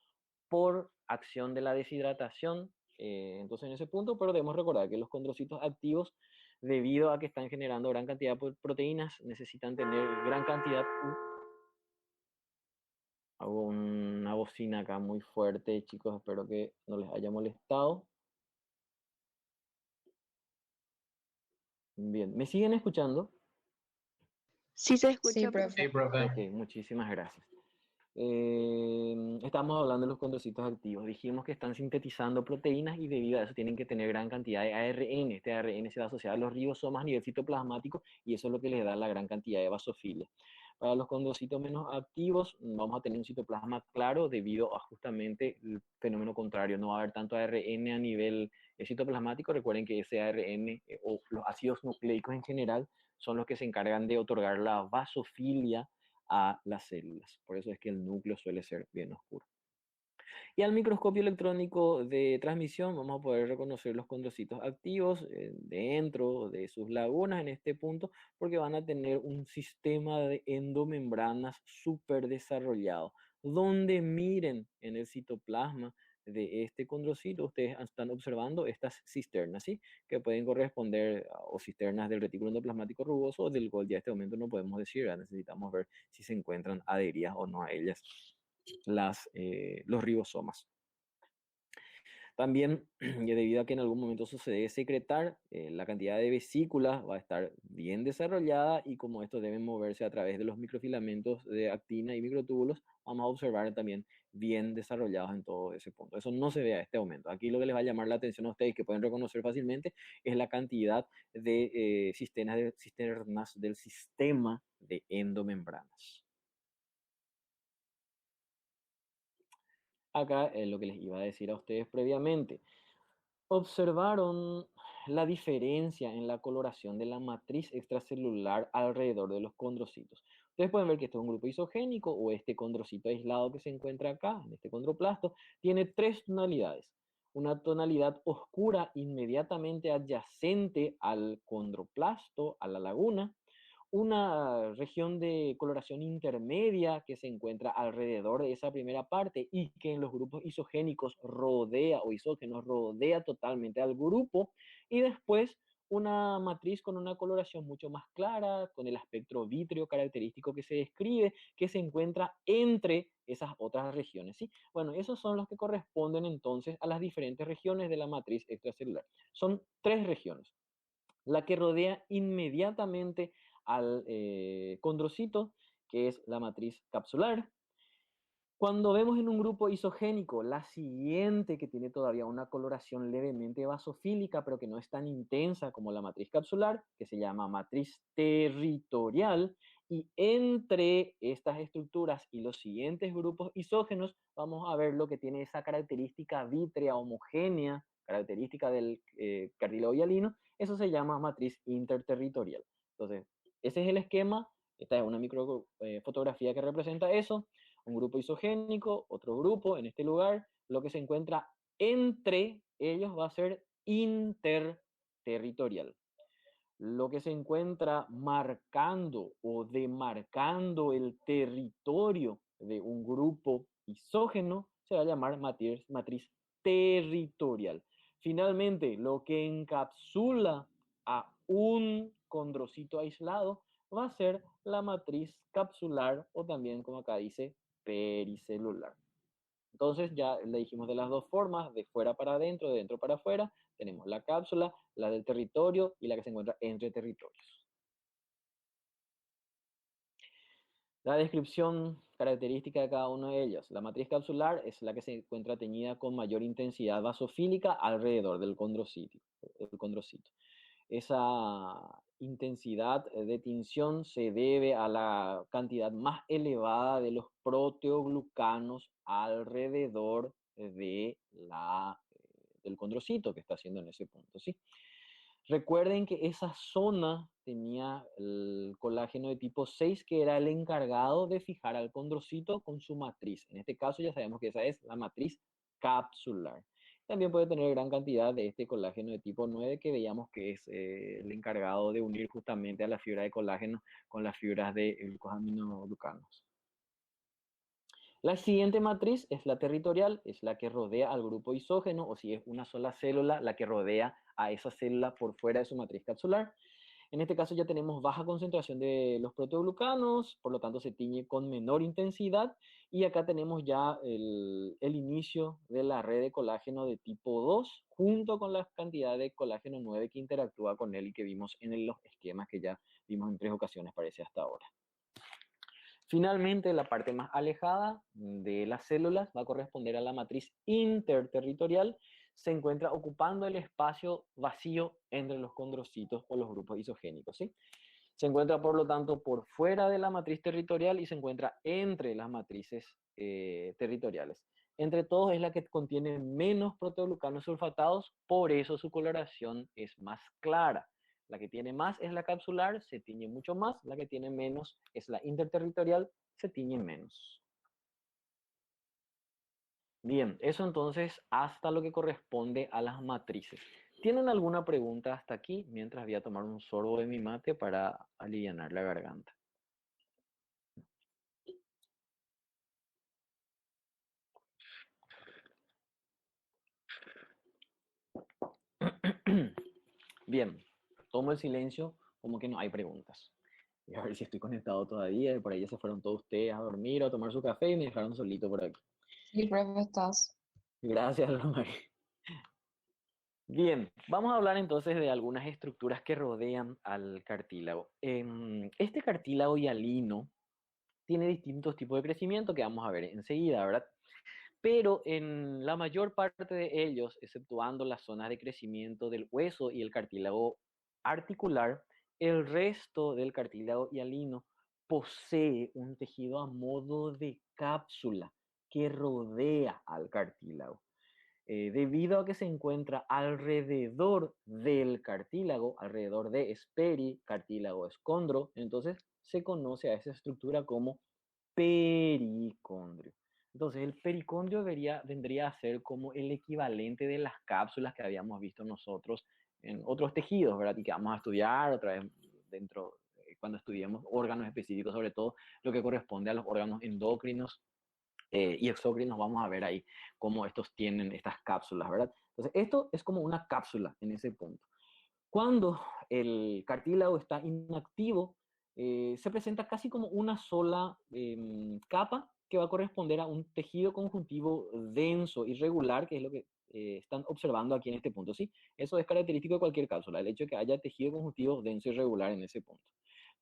por acción de la deshidratación. Entonces, en ese punto, pero debemos recordar que los condrocitos activos, debido a que están generando gran cantidad de proteínas, necesitan tener gran cantidad. Hago una bocina acá muy fuerte, chicos, espero que no les haya molestado. Bien, ¿me siguen escuchando? Sí se Sí, escucha, profe. profe. Sí, profe. Ok, muchísimas gracias. Estamos hablando de los condrocitos activos. Dijimos que están sintetizando proteínas y debido a eso tienen que tener gran cantidad de ARN. Este ARN se va a asociar a los ribosomas a nivel citoplasmático y eso es lo que les da la gran cantidad de basofilia. Para los condrocitos menos activos vamos a tener un citoplasma claro debido a justamente el fenómeno contrario. No va a haber tanto ARN a nivel citoplasmático. Recuerden que ese ARN o los ácidos nucleicos en general son los que se encargan de otorgar la basofilia a las células. Por eso es que el núcleo suele ser bien oscuro. Y al microscopio electrónico de transmisión vamos a poder reconocer los condrocitos activos dentro de sus lagunas en este punto, porque van a tener un sistema de endomembranas súper desarrollado. Donde miren en el citoplasma de este condrocito, ustedes están observando estas cisternas, ¿sí? Que pueden corresponder a cisternas del retículo endoplasmático rugoso o del Golgi. A este momento no podemos decir, ¿verdad? Necesitamos ver si se encuentran adheridas o no a ellas los ribosomas. También, debido a que en algún momento eso se debe secretar, la cantidad de vesículas va a estar bien desarrollada y como estos deben moverse a través de los microfilamentos de actina y microtúbulos, vamos a observar también bien desarrollados en todo ese punto. Eso no se ve a este momento. Aquí lo que les va a llamar la atención a ustedes, que pueden reconocer fácilmente, es la cantidad de cisternas del sistema de endomembranas. Acá es lo que les iba a decir a ustedes previamente. Observaron la diferencia en la coloración de la matriz extracelular alrededor de los condrocitos. Ustedes pueden ver que este es un grupo isogénico o este condrocito aislado que se encuentra acá, en este condroplasto, tiene tres tonalidades. Una tonalidad oscura inmediatamente adyacente al condroplasto, a la laguna, una región de coloración intermedia que se encuentra alrededor de esa primera parte y que en los grupos isogénicos rodea o isógenos rodea totalmente al grupo, y después una matriz con una coloración mucho más clara, con el espectro vítreo característico que se describe, que se encuentra entre esas otras regiones, ¿sí? Bueno, esos son los que corresponden entonces a las diferentes regiones de la matriz extracelular. Son tres regiones. La que rodea inmediatamente al condrocito, que es la matriz capsular, Cuando vemos en un grupo isogénico la siguiente que tiene todavía una coloración levemente basofílica, pero que no es tan intensa como la matriz capsular, que se llama matriz territorial, y entre estas estructuras y los siguientes grupos isógenos vamos a ver lo que tiene esa característica vítrea homogénea, característica del cartílago hialino, eso se llama matriz interterritorial. Entonces, ese es el esquema, esta es una microfotografía que representa eso, un grupo isogénico, otro grupo en este lugar, lo que se encuentra entre ellos va a ser interterritorial. Lo que se encuentra marcando o demarcando el territorio de un grupo isógeno se va a llamar matriz territorial. Finalmente, lo que encapsula a un condrocito aislado va a ser la matriz capsular o también, como acá dice, pericelular. Entonces ya le dijimos de las dos formas, de fuera para adentro, de dentro para afuera. Tenemos la cápsula, la del territorio y la que se encuentra entre territorios. La descripción característica de cada uno de ellos. La matriz capsular es la que se encuentra teñida con mayor intensidad basofílica alrededor del condrocito. Esa intensidad de tinción se debe a la cantidad más elevada de los proteoglucanos alrededor del condrocito que está haciendo en ese punto, ¿sí? Recuerden que esa zona tenía el colágeno de tipo 6 que era el encargado de fijar al condrocito con su matriz. En este caso ya sabemos que esa es la matriz capsular. También puede tener gran cantidad de este colágeno de tipo 9 que veíamos que es el encargado de unir justamente a la fibra de colágeno con las fibras de glucosaminoglucanos. La siguiente matriz es la territorial, es la que rodea al grupo isógeno, o si es una sola célula, la que rodea a esa célula por fuera de su matriz capsular. En este caso ya tenemos baja concentración de los proteoglucanos, por lo tanto se tiñe con menor intensidad, y acá tenemos ya el inicio de la red de colágeno de tipo 2, junto con la cantidad de colágeno 9 que interactúa con él y que vimos en los esquemas que ya vimos en 3 ocasiones, parece, hasta ahora. Finalmente, la parte más alejada de las células va a corresponder a la matriz interterritorial. Se encuentra ocupando el espacio vacío entre los condrocitos o los grupos isogénicos, ¿sí? Se encuentra, por lo tanto, por fuera de la matriz territorial y se encuentra entre las matrices territoriales. Entre todos es la que contiene menos proteoglucanos sulfatados, por eso su coloración es más clara. La que tiene más es la capsular, se tiñe mucho más. La que tiene menos es la interterritorial, se tiñe menos. Bien, eso entonces hasta lo que corresponde a las matrices. ¿Tienen alguna pregunta hasta aquí? Mientras voy a tomar un sorbo de mi mate para aliviar la garganta. Bien, tomo el silencio como que no hay preguntas. Voy a ver si estoy conectado todavía. Y por ahí ya se fueron todos ustedes a dormir o a tomar su café y me dejaron solito por aquí. Sí, profe, estás. Gracias, Romari. Bien, vamos a hablar entonces de algunas estructuras que rodean al cartílago. Este cartílago hialino tiene distintos tipos de crecimiento que vamos a ver enseguida, ¿verdad? Pero en la mayor parte de ellos, exceptuando las zonas de crecimiento del hueso y el cartílago articular, el resto del cartílago hialino posee un tejido a modo de cápsula que rodea al cartílago. Debido a que se encuentra alrededor del cartílago, alrededor de esperi, cartílago escondro, entonces se conoce a esa estructura como pericondrio. Entonces, el pericondrio vendría a ser como el equivalente de las cápsulas que habíamos visto nosotros en otros tejidos, ¿verdad? Y que vamos a estudiar otra vez dentro, cuando estudiemos órganos específicos, sobre todo lo que corresponde a los órganos endocrinos y exócrinos, vamos a ver ahí cómo estos tienen estas cápsulas, ¿verdad? Entonces, esto es como una cápsula en ese punto. Cuando el cartílago está inactivo, se presenta casi como una sola capa que va a corresponder a un tejido conjuntivo denso, irregular, que es lo que están observando aquí en este punto, ¿sí? Eso es característico de cualquier cápsula, el hecho de que haya tejido conjuntivo denso y irregular en ese punto.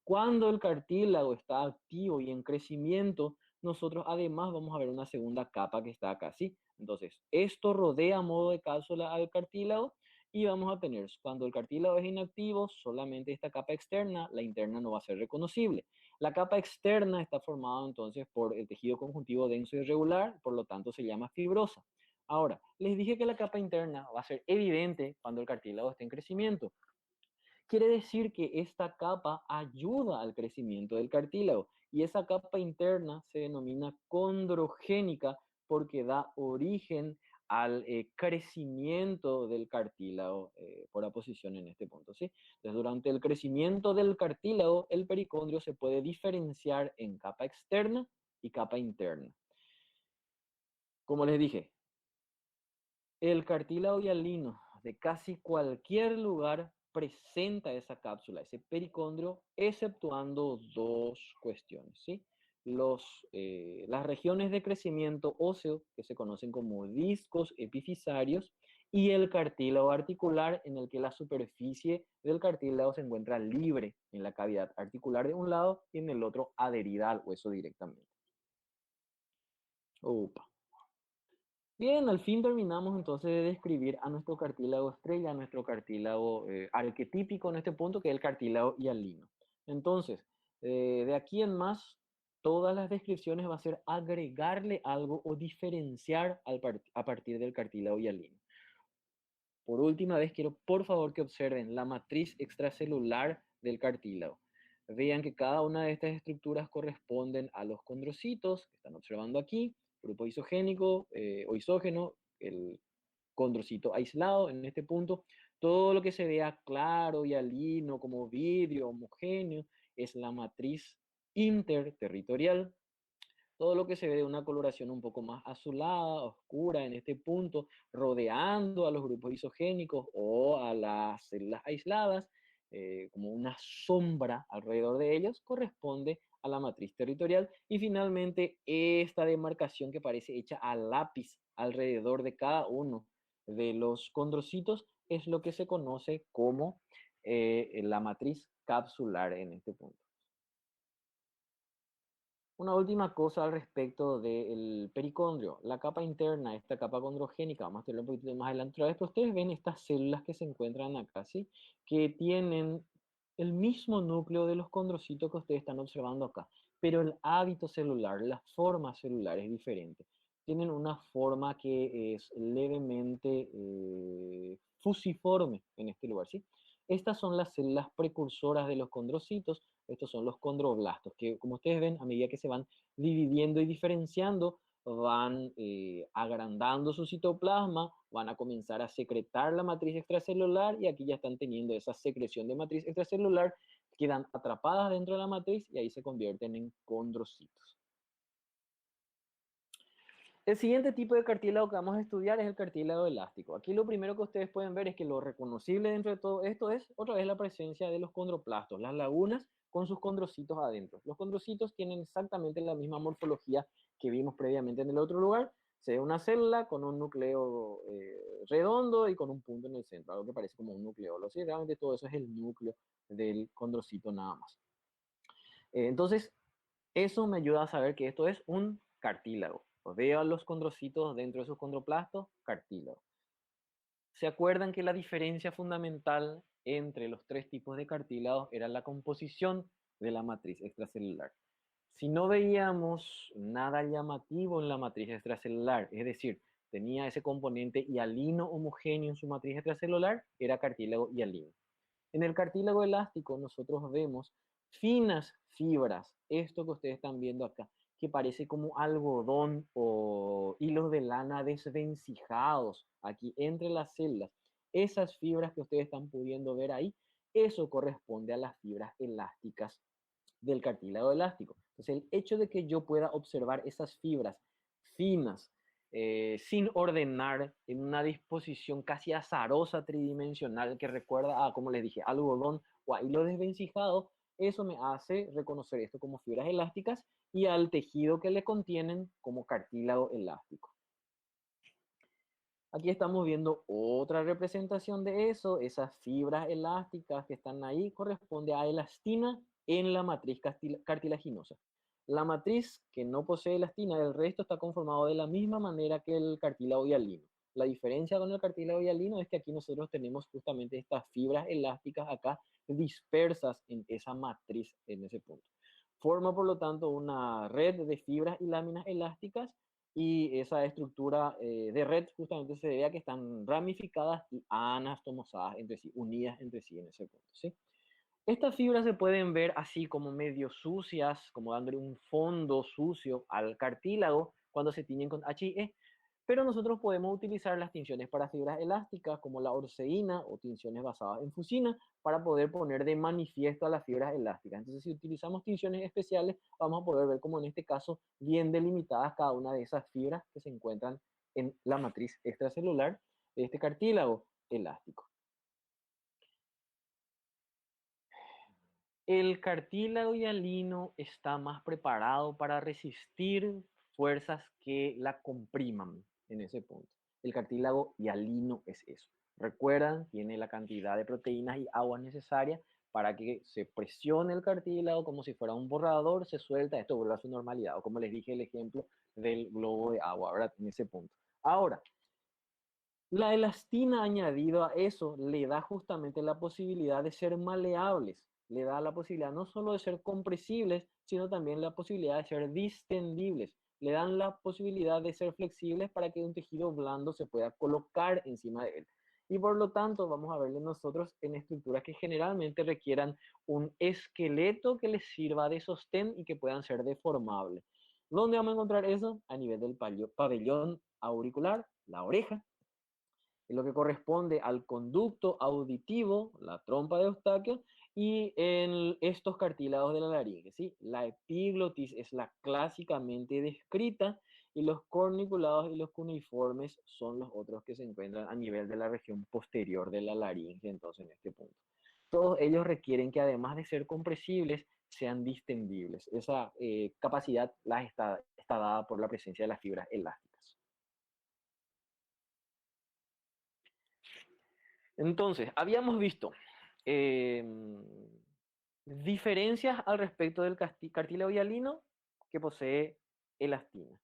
Cuando el cartílago está activo y en crecimiento, nosotros además vamos a ver una segunda capa que está acá, ¿sí? Entonces, esto rodea a modo de cápsula al cartílago y vamos a tener, cuando el cartílago es inactivo, solamente esta capa externa, la interna no va a ser reconocible. La capa externa está formada entonces por el tejido conjuntivo denso y irregular, por lo tanto se llama fibrosa. Ahora, les dije que la capa interna va a ser evidente cuando el cartílago esté en crecimiento. Quiere decir que esta capa ayuda al crecimiento del cartílago y esa capa interna se denomina condrogénica porque da origen al crecimiento del cartílago por aposición en este punto, ¿sí? Entonces, durante el crecimiento del cartílago, el pericondrio se puede diferenciar en capa externa y capa interna. Como les dije, el cartílago hialino de casi cualquier lugar presenta esa cápsula, ese pericondrio, exceptuando dos cuestiones, ¿sí? Las regiones de crecimiento óseo, que se conocen como discos epifisarios, y el cartílago articular, en el que la superficie del cartílago se encuentra libre en la cavidad articular de un lado y en el otro adherida al hueso directamente. Opa. Bien, al fin terminamos entonces de describir a nuestro cartílago estrella, a nuestro cartílago arquetípico en este punto, que es el cartílago hialino. Entonces, de aquí en más, todas las descripciones va a ser agregarle algo o diferenciar a partir del cartílago hialino. Por última vez, quiero por favor que observen la matriz extracelular del cartílago. Vean que cada una de estas estructuras corresponden a los condrocitos que están observando aquí, grupo isogénico o isógeno, el condrocito aislado en este punto. Todo lo que se vea claro y hialino como vidrio homogéneo es la matriz interterritorial. Todo lo que se ve de una coloración un poco más azulada, oscura en este punto, rodeando a los grupos isogénicos o a las células aisladas, como una sombra alrededor de ellos, corresponde a la matriz territorial. Y finalmente, esta demarcación que parece hecha a lápiz alrededor de cada uno de los condrocitos es lo que se conoce como la matriz capsular en este punto. Una última cosa al respecto del pericondrio, la capa interna, esta capa condrogénica, vamos a tenerlo un poquito más adelante otra vez, pero ustedes ven estas células que se encuentran acá, ¿sí? Que tienen el mismo núcleo de los condrocitos que ustedes están observando acá, pero el hábito celular, la forma celular es diferente. Tienen una forma que es levemente fusiforme en este lugar, ¿sí? Estas son las células precursoras de los condrocitos. Estos son los condroblastos, que como ustedes ven, a medida que se van dividiendo y diferenciando, van agrandando su citoplasma, van a comenzar a secretar la matriz extracelular y aquí ya están teniendo esa secreción de matriz extracelular, quedan atrapadas dentro de la matriz y ahí se convierten en condrocitos. El siguiente tipo de cartílago que vamos a estudiar es el cartílago elástico. Aquí lo primero que ustedes pueden ver es que lo reconocible dentro de todo esto es otra vez la presencia de los condroplastos, las lagunas con sus condrocitos adentro. Los condrocitos tienen exactamente la misma morfología que vimos previamente en el otro lugar. Se ve una célula con un núcleo redondo y con un punto en el centro, algo que parece como un nucleolo. ¿Sí? Realmente todo eso es el núcleo del condrocito nada más. Entonces, eso me ayuda a saber que esto es un cartílago. Veo a los condrocitos dentro de sus condroplastos, cartílago. ¿Se acuerdan que la diferencia fundamental entre los tres tipos de cartílagos era la composición de la matriz extracelular? Si no veíamos nada llamativo en la matriz extracelular, es decir, tenía ese componente hialino homogéneo en su matriz extracelular, era cartílago hialino. En el cartílago elástico nosotros vemos finas fibras, esto que ustedes están viendo acá, que parece como algodón o hilos de lana desvencijados aquí entre las células. Esas fibras que ustedes están pudiendo ver ahí, eso corresponde a las fibras elásticas del cartílago elástico. Entonces, el hecho de que yo pueda observar esas fibras finas, sin ordenar, en una disposición casi azarosa, tridimensional, que recuerda a, como les dije, algodón o a hilo desvencijado, eso me hace reconocer esto como fibras elásticas y al tejido que le contienen como cartílago elástico. Aquí estamos viendo otra representación de eso, esas fibras elásticas que están ahí corresponde a elastina en la matriz cartilaginosa. La matriz que no posee elastina del resto está conformado de la misma manera que el cartílago hialino. La diferencia con el cartílago hialino es que aquí nosotros tenemos justamente estas fibras elásticas acá dispersas en esa matriz, en ese punto. Forma, por lo tanto, una red de fibras y láminas elásticas y esa estructura de red justamente se debe a que están ramificadas y anastomosadas entre sí, unidas entre sí en ese punto, ¿sí? Estas fibras se pueden ver así como medio sucias, como dándole un fondo sucio al cartílago cuando se tiñen con HIE, pero nosotros podemos utilizar las tinciones para fibras elásticas como la orceína o tinciones basadas en fusina para poder poner de manifiesto a las fibras elásticas. Entonces, si utilizamos tinciones especiales, vamos a poder ver como en este caso bien delimitadas cada una de esas fibras que se encuentran en la matriz extracelular de este cartílago elástico. El cartílago hialino está más preparado para resistir fuerzas que la compriman en ese punto. El cartílago hialino es eso. Recuerdan, tiene la cantidad de proteínas y agua necesaria para que se presione el cartílago como si fuera un borrador, se suelta, esto vuelve a su normalidad. O como les dije el ejemplo del globo de agua, ¿verdad? En ese punto. Ahora, la elastina añadido a eso le da justamente la posibilidad de ser maleables, le da la posibilidad no solo de ser compresibles, sino también la posibilidad de ser distendibles, le dan la posibilidad de ser flexibles para que un tejido blando se pueda colocar encima de él. Y por lo tanto vamos a verle nosotros en estructuras que generalmente requieran un esqueleto que les sirva de sostén y que puedan ser deformables. ¿Dónde vamos a encontrar eso? A nivel del pabellón auricular, la oreja, en lo que corresponde al conducto auditivo, la trompa de Eustaquio, y en estos cartílagos de la laringe, ¿sí? La epiglotis es la clásicamente descrita y los corniculados y los cuneiformes son los otros que se encuentran a nivel de la región posterior de la laringe, entonces en este punto. Todos ellos requieren que además de ser compresibles, sean distendibles. Esa capacidad está dada por la presencia de las fibras elásticas. Entonces, habíamos visto eh, diferencias al respecto del cartílago hialino que posee elastina.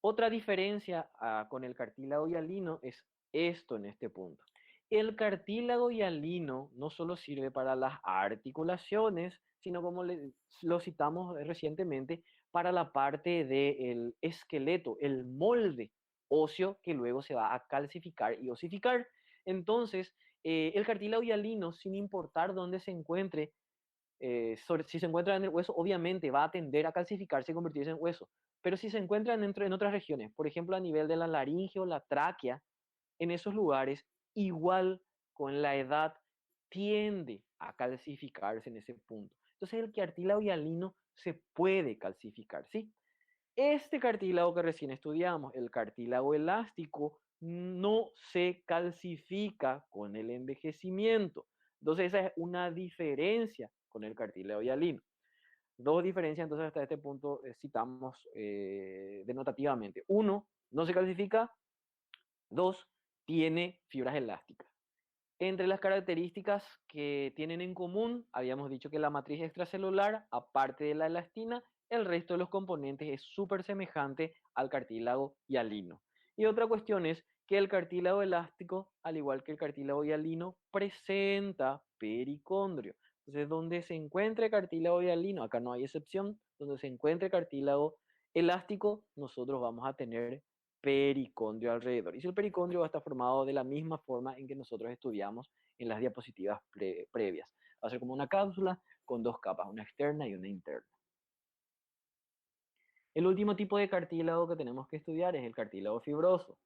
Otra diferencia con el cartílago hialino es esto en este punto. El cartílago hialino no solo sirve para las articulaciones, sino como lo citamos recientemente, para la parte del esqueleto, el molde óseo que luego se va a calcificar y osificar. Entonces, el cartílago hialino, sin importar dónde se encuentre, si se encuentra en el hueso, obviamente va a tender a calcificarse y convertirse en hueso. Pero si se encuentra en otras regiones, por ejemplo, a nivel de la laringe o la tráquea, en esos lugares, igual con la edad, tiende a calcificarse en ese punto. Entonces, el cartílago hialino se puede calcificar, ¿sí? Este cartílago que recién estudiamos, el cartílago elástico, no se calcifica con el envejecimiento. Entonces, esa es una diferencia con el cartílago hialino. Dos diferencias, entonces, hasta este punto citamos denotativamente. Uno, no se calcifica. Dos, tiene fibras elásticas. Entre las características que tienen en común, habíamos dicho que la matriz extracelular, aparte de la elastina, el resto de los componentes es súper semejante al cartílago hialino. Y otra cuestión es que el cartílago elástico, al igual que el cartílago hialino, presenta pericondrio. Entonces, donde se encuentre cartílago hialino, acá no hay excepción, donde se encuentre cartílago elástico, nosotros vamos a tener pericondrio alrededor. Y si el pericondrio va a estar formado de la misma forma en que nosotros estudiamos en las diapositivas previas. Va a ser como una cápsula con dos capas, una externa y una interna. El último tipo de cartílago que tenemos que estudiar es el cartílago fibroso.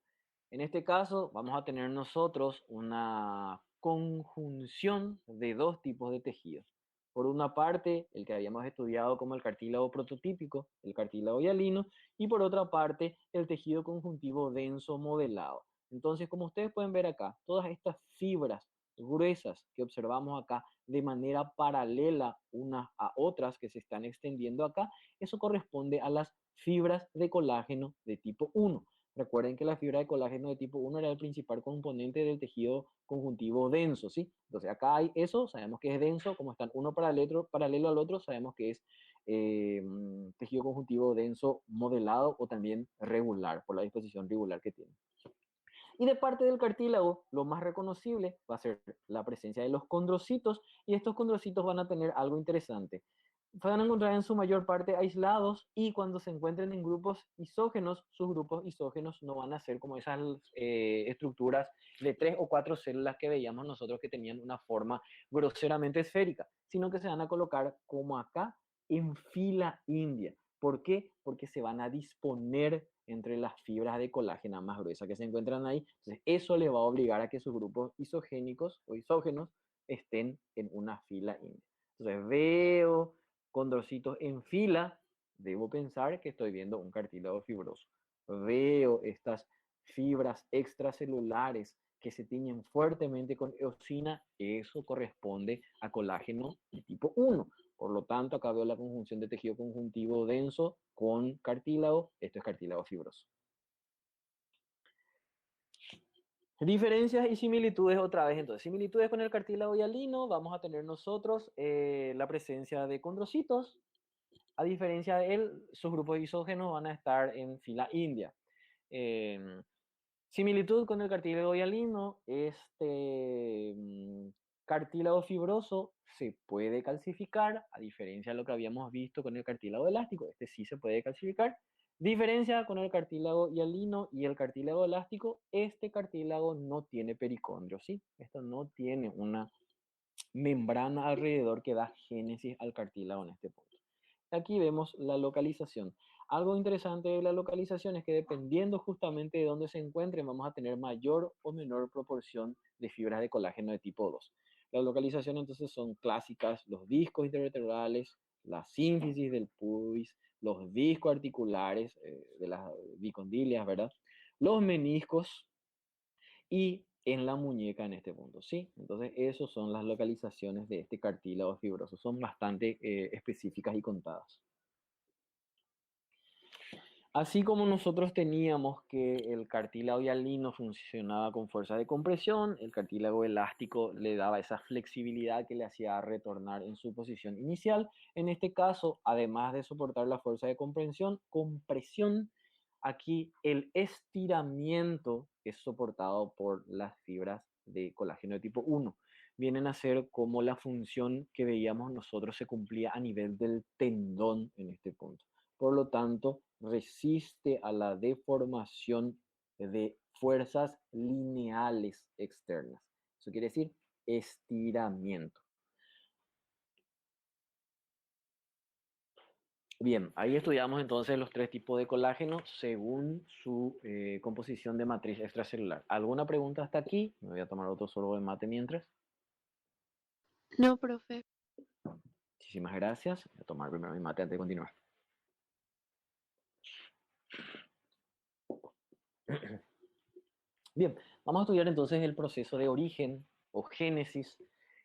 En este caso vamos a tener nosotros una conjunción de dos tipos de tejidos. Por una parte, el que habíamos estudiado como el cartílago prototípico, el cartílago hialino, y por otra parte, el tejido conjuntivo denso modelado. Entonces, como ustedes pueden ver acá, todas estas fibras gruesas que observamos acá de manera paralela unas a otras que se están extendiendo acá, eso corresponde a las fibras de colágeno de tipo 1. Recuerden que la fibra de colágeno de tipo 1 era el principal componente del tejido conjuntivo denso, ¿sí? Entonces acá hay eso, sabemos que es denso, como están uno paralelo al otro, sabemos que es tejido conjuntivo denso modelado o también regular, por la disposición regular que tiene. Y de parte del cartílago, lo más reconocible va a ser la presencia de los condrocitos, y estos condrocitos van a tener algo interesante. Van a encontrar en su mayor parte aislados, y cuando se encuentren en grupos isógenos, sus grupos isógenos no van a ser como esas estructuras de 3 o 4 células que veíamos nosotros que tenían una forma groseramente esférica, sino que se van a colocar como acá en fila india. ¿Por qué? Porque se van a disponer entre las fibras de colágeno más gruesas que se encuentran ahí. Entonces, eso le va a obligar a que sus grupos isogénicos o isógenos estén en una fila india. Entonces, veo condrocitos en fila, debo pensar que estoy viendo un cartílago fibroso. Veo estas fibras extracelulares que se tiñen fuertemente con eosina, eso corresponde a colágeno de tipo 1. Por lo tanto, acá veo la conjunción de tejido conjuntivo denso con cartílago. Esto es cartílago fibroso. Diferencias y similitudes otra vez. Entonces, similitudes con el cartílago hialino, vamos a tener nosotros la presencia de condrocitos. A diferencia de él, sus grupos isógenos van a estar en fila india. Eh, Similitud con el cartílago hialino, cartílago fibroso se puede calcificar, a diferencia de lo que habíamos visto con el cartílago elástico, este sí se puede calcificar. Diferencia con el cartílago hialino y el cartílago elástico, este cartílago no tiene pericondrio, ¿sí? Esto no tiene una membrana alrededor que da génesis al cartílago en este punto. Aquí vemos la localización. Algo interesante de la localización es que dependiendo justamente de dónde se encuentren, vamos a tener mayor o menor proporción de fibras de colágeno de tipo 2. Las localizaciones entonces son clásicas, los discos intervertebrales, la sínfisis del pubis, los discos articulares de las bicondilias, ¿verdad? Los meniscos y en la muñeca en este punto, ¿sí? Entonces, esas son las localizaciones de este cartílago fibroso. Son bastante específicas y contadas. Así como nosotros teníamos que el cartílago hialino funcionaba con fuerza de compresión, el cartílago elástico le daba esa flexibilidad que le hacía retornar en su posición inicial. En este caso, además de soportar la fuerza de compresión, aquí el estiramiento es soportado por las fibras de colágeno de tipo 1. Vienen a ser como la función que veíamos nosotros se cumplía a nivel del tendón en este punto. Por lo tanto, resiste a la deformación de fuerzas lineales externas. Eso quiere decir estiramiento. Bien, ahí estudiamos entonces los 3 tipos de colágeno según su composición de matriz extracelular. ¿Alguna pregunta hasta aquí? Me voy a tomar otro sorbo de mate mientras. No, profe. Muchísimas gracias. Voy a tomar primero mi mate antes de continuar. Bien, vamos a estudiar entonces el proceso de origen o génesis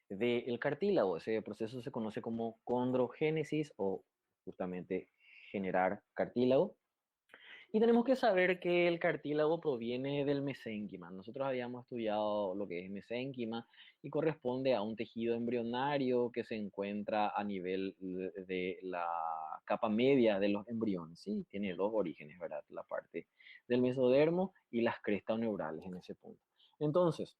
del cartílago. Ese proceso se conoce como condrogénesis o justamente generar cartílago. Y tenemos que saber que el cartílago proviene del mesénquima. Nosotros habíamos estudiado lo que es mesénquima y corresponde a un tejido embrionario que se encuentra a nivel de la capa media de los embriones. ¿Sí? Tiene 2 orígenes, ¿verdad? La parte del mesodermo y las crestas neurales en ese punto. Entonces,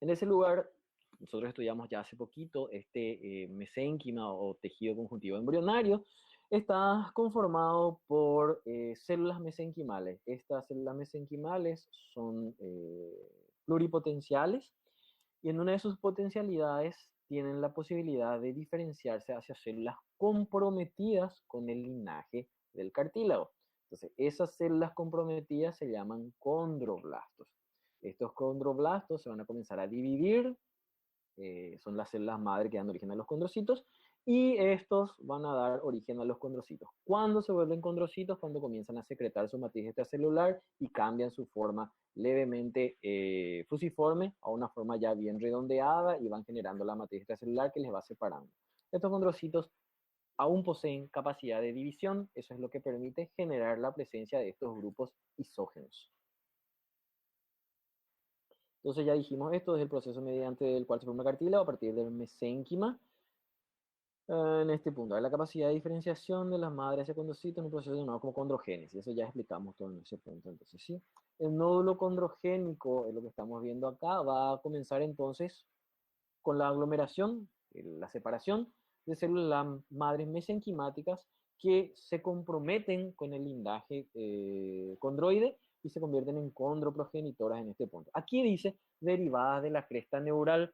en ese lugar, nosotros estudiamos ya hace poquito este mesénquima o tejido conjuntivo embrionario. Está conformado por células mesenquimales. Estas células mesenquimales son pluripotenciales y en una de sus potencialidades tienen la posibilidad de diferenciarse hacia células comprometidas con el linaje del cartílago. Entonces, esas células comprometidas se llaman condroblastos. Estos condroblastos se van a comenzar a dividir, son las células madre que dan origen a los condrocitos, y estos van a dar origen a los condrocitos. ¿Cuándo se vuelven condrocitos? Cuando comienzan a secretar su matriz extracelular y cambian su forma levemente fusiforme a una forma ya bien redondeada y van generando la matriz extracelular que les va separando. Estos condrocitos aún poseen capacidad de división, eso es lo que permite generar la presencia de estos grupos isógenos. Entonces ya dijimos esto es el proceso mediante el cual se forma cartílago a partir del mesénquima. En este punto, hay la capacidad de diferenciación de las madres hacia condrocitos en un proceso llamado como condrogénesis. Eso ya explicamos todo en ese punto. Entonces, sí, el nódulo condrogénico, es lo que estamos viendo acá, va a comenzar entonces con la aglomeración, la separación de células madres mesenquimáticas que se comprometen con el lindaje condroide y se convierten en condroprogenitoras en este punto. Aquí dice derivadas de la cresta neural.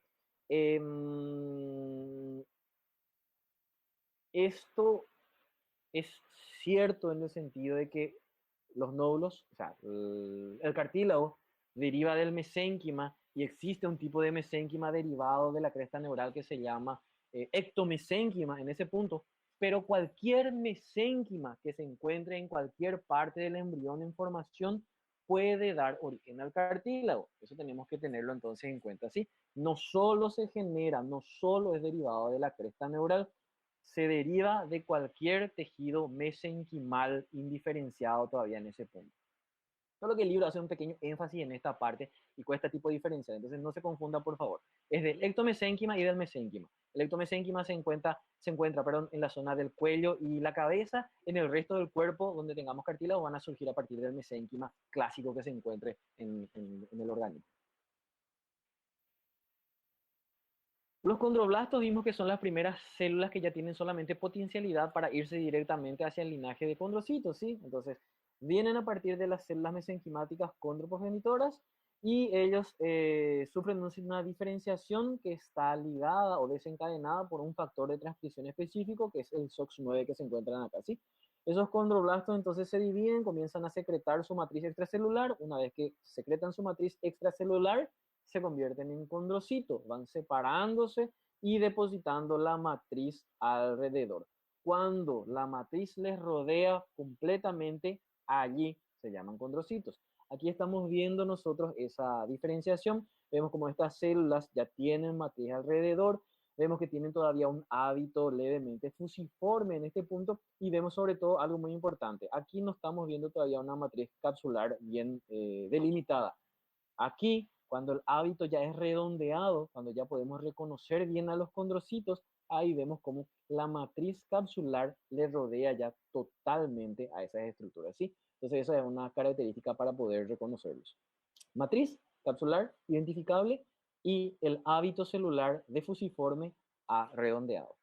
Esto es cierto en el sentido de que los nódulos, o sea, el cartílago deriva del mesénquima y existe un tipo de mesénquima derivado de la cresta neural que se llama ectomesénquima en ese punto, pero cualquier mesénquima que se encuentre en cualquier parte del embrión en formación puede dar origen al cartílago. Eso tenemos que tenerlo entonces en cuenta, ¿sí? No solo se genera, no solo es derivado de la cresta neural, se deriva de cualquier tejido mesenquimal indiferenciado todavía en ese punto. Solo que el libro hace un pequeño énfasis en esta parte y cuesta tipo diferenciar, entonces no se confunda por favor. Es del ectomesénquima y del mesénquima. El ectomesénquima se encuentra en la zona del cuello y la cabeza. En el resto del cuerpo, donde tengamos cartílago, van a surgir a partir del mesénquima clásico que se encuentre en el organismo. Los condroblastos vimos que son las primeras células que ya tienen solamente potencialidad para irse directamente hacia el linaje de condrocitos, ¿sí? Entonces, vienen a partir de las células mesenquimáticas condroprogenitoras y ellos sufren una diferenciación que está ligada o desencadenada por un factor de transcripción específico que es el SOX9 que se encuentran acá, ¿sí? Esos condroblastos entonces se dividen, comienzan a secretar su matriz extracelular. Una vez que secretan su matriz extracelular, se convierten en condrocitos, van separándose y depositando la matriz alrededor. Cuando la matriz les rodea completamente, allí se llaman condrocitos. Aquí estamos viendo nosotros esa diferenciación. Vemos como estas células ya tienen matriz alrededor. Vemos que tienen todavía un hábito levemente fusiforme en este punto y vemos sobre todo algo muy importante. Aquí no estamos viendo todavía una matriz capsular bien delimitada. Aquí, cuando el hábito ya es redondeado, cuando ya podemos reconocer bien a los condrocitos, ahí vemos como la matriz capsular le rodea ya totalmente a esas estructuras, ¿sí? Entonces esa es una característica para poder reconocerlos. Matriz capsular identificable y el hábito celular de fusiforme a redondeado.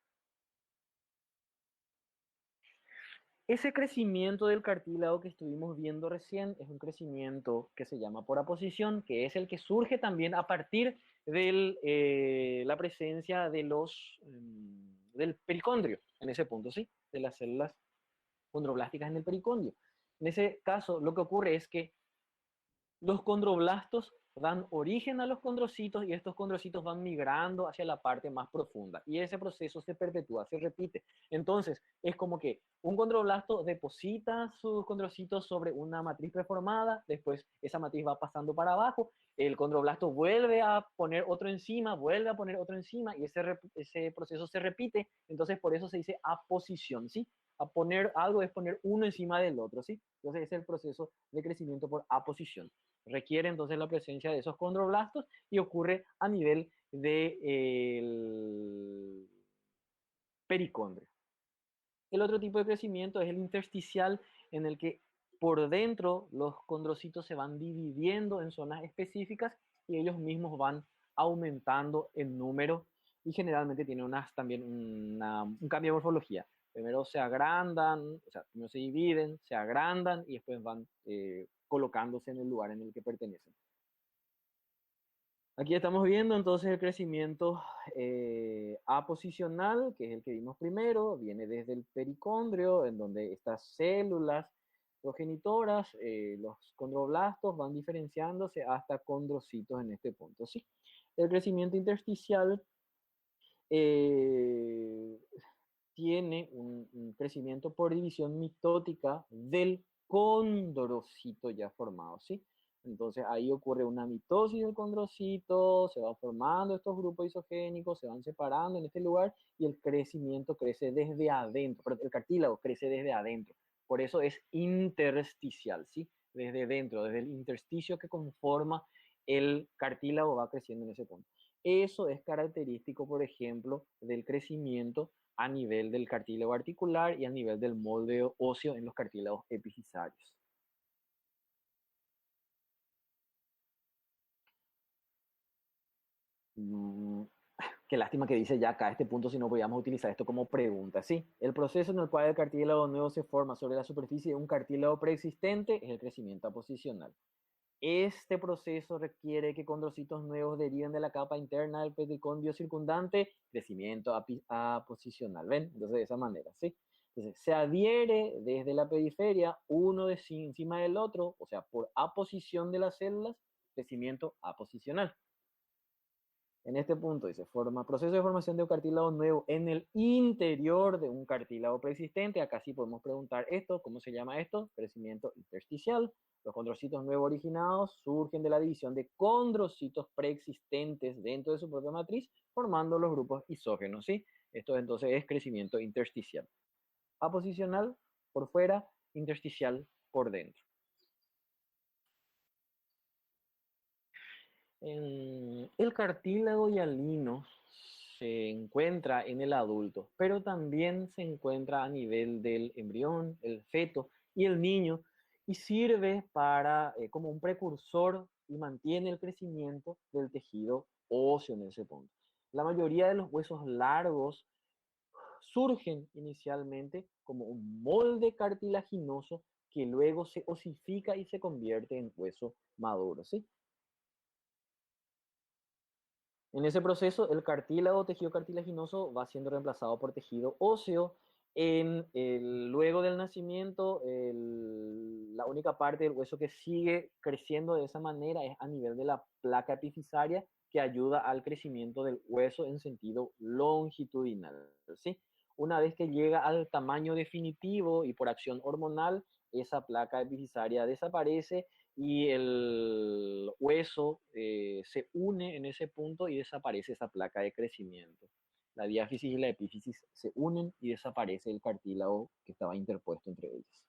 Ese crecimiento del cartílago que estuvimos viendo recién es un crecimiento que se llama por aposición, que es el que surge también a partir de la presencia de del pericondrio, en ese punto, ¿sí? De las células condroblásticas en el pericondrio. En ese caso, lo que ocurre es que los condroblastos dan origen a los condrocitos y estos condrocitos van migrando hacia la parte más profunda y ese proceso se perpetúa, se repite. Entonces, es como que un condroblasto deposita sus condrocitos sobre una matriz preformada, después esa matriz va pasando para abajo, el condroblasto vuelve a poner otro encima, vuelve a poner otro encima y ese proceso se repite, entonces por eso se dice aposición, ¿sí? A poner algo es poner uno encima del otro, ¿sí? Entonces es el proceso de crecimiento por aposición. Requiere entonces la presencia de esos condroblastos y ocurre a nivel del pericondrio. El otro tipo de crecimiento es el intersticial, en el que por dentro los condrocitos se van dividiendo en zonas específicas y ellos mismos van aumentando en número y generalmente tienen también un cambio de morfología. Primero se agrandan, o sea, primero se dividen, se agrandan y después van colocándose en el lugar en el que pertenecen. Aquí estamos viendo entonces el crecimiento aposicional, que es el que vimos primero, viene desde el pericondrio, en donde estas células progenitoras, los condroblastos, van diferenciándose hasta condrocitos en este punto, ¿sí? El crecimiento intersticial tiene un crecimiento por división mitótica del condrocito ya formado, ¿sí? Entonces ahí ocurre una mitosis del condrocito, se van formando estos grupos isogénicos, se van separando en este lugar y el crecimiento crece desde adentro, pero el cartílago crece desde adentro. Por eso es intersticial, ¿sí? Desde dentro, desde el intersticio que conforma el cartílago va creciendo en ese punto. Eso es característico, por ejemplo, del crecimiento a nivel del cartílago articular y a nivel del molde óseo en los cartílagos epifisarios. Qué lástima que dice ya acá este punto si no podíamos utilizar esto como pregunta. Sí, el proceso en el cual el cartílago nuevo se forma sobre la superficie de un cartílago preexistente es el crecimiento aposicional. Este proceso requiere que condrocitos nuevos deriven de la capa interna del pericondio circundante, crecimiento aposicional. ¿Ven? Entonces, de esa manera, ¿sí? Entonces, se adhiere desde la periferia uno encima del otro, o sea, por aposición de las células, crecimiento aposicional. En este punto dice, proceso de formación de un cartílago nuevo en el interior de un cartílago preexistente. Acá sí podemos preguntar esto, ¿cómo se llama esto? Crecimiento intersticial. Los condrocitos nuevos originados surgen de la división de condrocitos preexistentes dentro de su propia matriz, formando los grupos isógenos, ¿sí? Esto entonces es crecimiento intersticial. Aposicional por fuera, intersticial por dentro. El cartílago hialino se encuentra en el adulto, pero también se encuentra a nivel del embrión, el feto y el niño, y sirve para, como un precursor y mantiene el crecimiento del tejido óseo en ese punto. La mayoría de los huesos largos surgen inicialmente como un molde cartilaginoso que luego se osifica y se convierte en hueso maduro, ¿sí? En ese proceso, el cartílago, tejido cartilaginoso, va siendo reemplazado por tejido óseo. Luego del nacimiento, la única parte del hueso que sigue creciendo de esa manera es a nivel de la placa epifisaria, que ayuda al crecimiento del hueso en sentido longitudinal, ¿sí? Una vez que llega al tamaño definitivo y por acción hormonal, esa placa epifisaria desaparece y el hueso se une en ese punto y desaparece esa placa de crecimiento. La diáfisis y la epífisis se unen y desaparece el cartílago que estaba interpuesto entre ellos.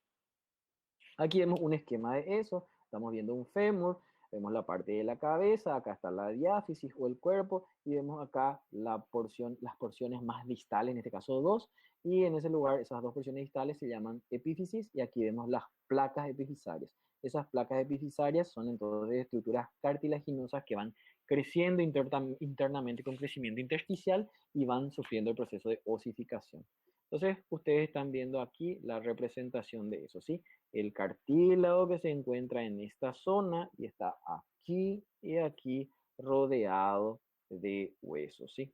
Aquí vemos un esquema de eso. Estamos viendo un fémur, vemos la parte de la cabeza, acá está la diáfisis o el cuerpo, y vemos acá las porciones más distales, en este caso dos, y en ese lugar esas dos porciones distales se llaman epífisis, y aquí vemos las placas epifisarias. Esas placas epifisarias son entonces estructuras cartilaginosas que van creciendo internamente con crecimiento intersticial y van sufriendo el proceso de osificación. Entonces, ustedes están viendo aquí la representación de eso, ¿sí? El cartílago que se encuentra en esta zona y está aquí y aquí rodeado de huesos, ¿sí?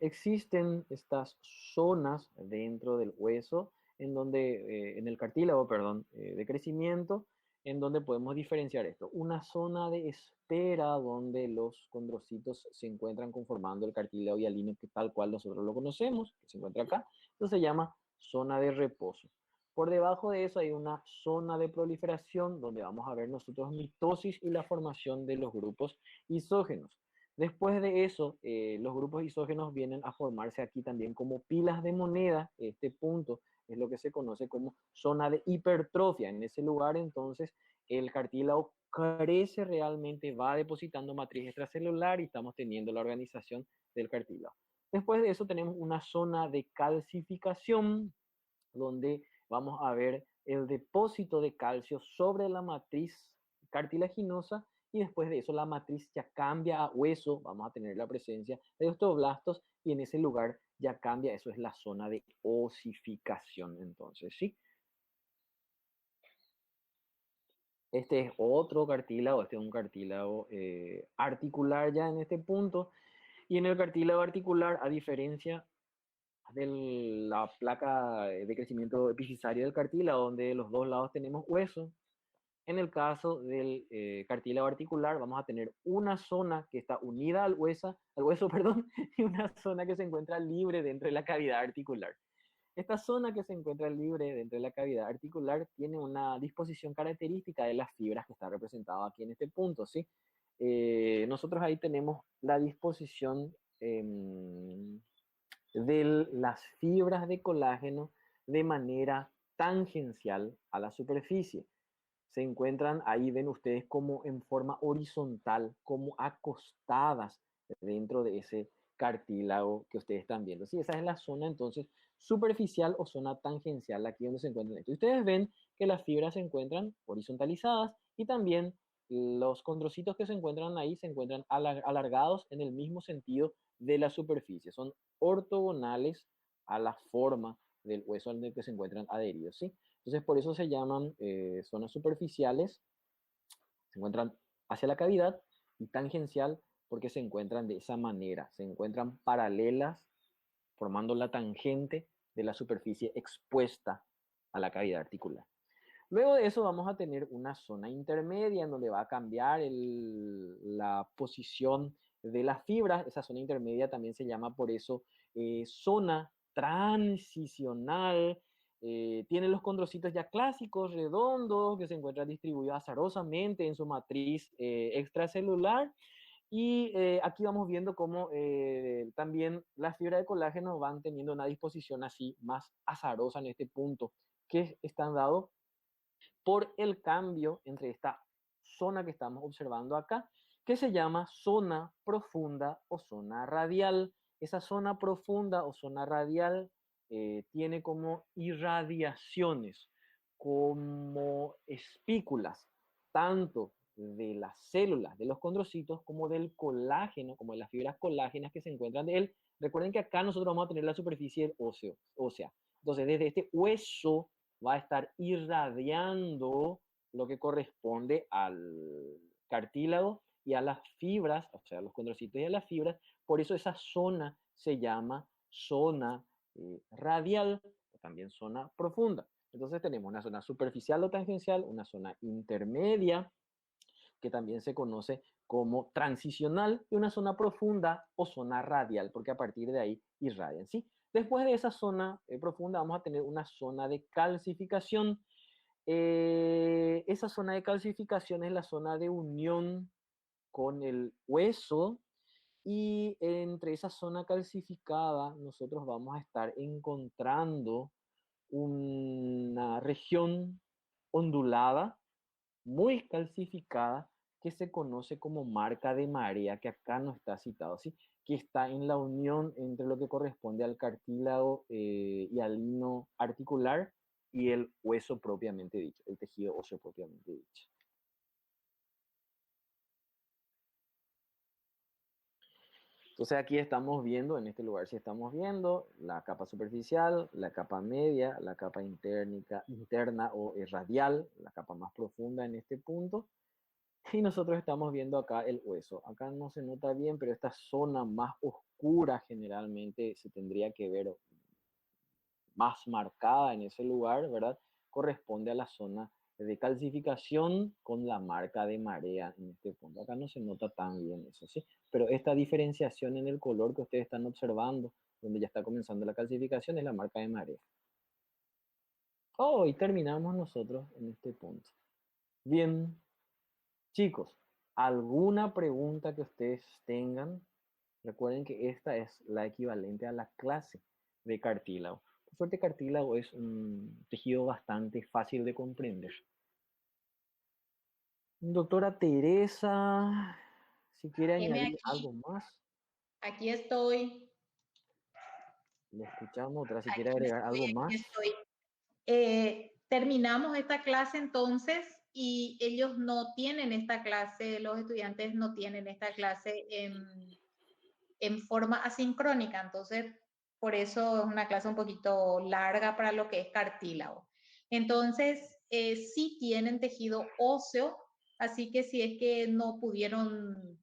Existen estas zonas dentro del hueso, en el cartílago, perdón, de crecimiento, en donde podemos diferenciar esto. Una zona de espera donde los condrocitos se encuentran conformando el cartílago hialino, que tal cual nosotros lo conocemos, que se encuentra acá. Esto se llama zona de reposo. Por debajo de eso hay una zona de proliferación donde vamos a ver nosotros mitosis y la formación de los grupos isógenos. Después de eso, los grupos isógenos vienen a formarse aquí también como pilas de moneda. Este punto es lo que se conoce como zona de hipertrofia. En ese lugar, entonces, el cartílago crece realmente, va depositando matriz extracelular y estamos teniendo la organización del cartílago. Después de eso tenemos una zona de calcificación, donde vamos a ver el depósito de calcio sobre la matriz cartilaginosa, y después de eso la matriz ya cambia a hueso, vamos a tener la presencia de osteoblastos y en ese lugar ya cambia, eso es la zona de osificación entonces, ¿sí? Este es otro cartílago, este es un cartílago articular ya en este punto, y en el cartílago articular, a diferencia de la placa de crecimiento epifisario del cartílago, donde los dos lados tenemos hueso, en el caso del cartílago articular vamos a tener una zona que está unida al hueso, perdón, y una zona que se encuentra libre dentro de la cavidad articular. Esta zona que se encuentra libre dentro de la cavidad articular tiene una disposición característica de las fibras que está representado aquí en este punto, ¿sí? Nosotros ahí tenemos la disposición de las fibras de colágeno de manera tangencial a la superficie. se encuentran ahí, ven ustedes, como en forma horizontal, como acostadas dentro de ese cartílago que ustedes están viendo. Sí, esa es la zona entonces superficial o zona tangencial, aquí donde se encuentran esto. Y ustedes ven que las fibras se encuentran horizontalizadas y también los condrocitos que se encuentran ahí se encuentran alargados en el mismo sentido de la superficie. Son ortogonales a la forma del hueso al que se encuentran adheridos, ¿sí? Entonces, por eso se llaman zonas superficiales, se encuentran hacia la cavidad, y tangencial porque se encuentran de esa manera, se encuentran paralelas formando la tangente de la superficie expuesta a la cavidad articular. Luego de eso vamos a tener una zona intermedia en donde va a cambiar la posición de las fibras. Esa zona intermedia también se llama por eso zona transicional. Tiene los condrocitos ya clásicos, redondos, que se encuentran distribuidos azarosamente en su matriz extracelular. Y aquí vamos viendo cómo también las fibras de colágeno van teniendo una disposición así más azarosa en este punto, que están dados por el cambio entre esta zona que estamos observando acá, que se llama zona profunda o zona radial. Esa zona profunda o zona radial tiene como irradiaciones, como espículas, tanto de las células, de los condrocitos, como del colágeno, como de las fibras colágenas que se encuentran de él. Recuerden que acá nosotros vamos a tener la superficie ósea. Entonces, desde este hueso va a estar irradiando lo que corresponde al cartílago y a las fibras, o sea, los condrocitos y a las fibras. Por eso esa zona se llama zona radial o también zona profunda. Entonces tenemos una zona superficial o tangencial, una zona intermedia, que también se conoce como transicional, y una zona profunda o zona radial, porque a partir de ahí irradian, ¿sí? Después de esa zona profunda vamos a tener una zona de calcificación. Esa zona de calcificación es la zona de unión con el hueso, y entre esa zona calcificada nosotros vamos a estar encontrando una región ondulada, muy calcificada, que se conoce como marca de marea, que acá no está citado, ¿sí? Que está en la unión entre lo que corresponde al cartílago y al lino articular y el hueso propiamente dicho, el tejido óseo propiamente dicho. Entonces aquí estamos viendo, en este lugar sí estamos viendo la capa superficial, la capa media, la capa interna o radial, la capa más profunda en este punto. Y nosotros estamos viendo acá el hueso. Acá no se nota bien, pero esta zona más oscura generalmente se tendría que ver más marcada en ese lugar, ¿verdad? Corresponde a la zona de calcificación con la marca de marea en este punto. Acá no se nota tan bien eso, ¿sí? Pero esta diferenciación en el color que ustedes están observando, donde ya está comenzando la calcificación, es la marca de marea. Oh, y terminamos nosotros en este punto. Bien, chicos, ¿alguna pregunta que ustedes tengan? Recuerden que esta es la equivalente a la clase de cartílago. Por suerte, cartílago es un tejido bastante fácil de comprender. Doctora Teresa, si quiere Heme añadir algo aquí, más, aquí estoy, le escuchamos. Otra, si quiere agregar algo aquí más. estoy. Terminamos esta clase entonces y ellos no tienen esta clase, los estudiantes no tienen esta clase en forma asincrónica, entonces por eso es una clase un poquito larga para lo que es cartílago. Entonces, sí tienen tejido óseo, así que si es que no pudieron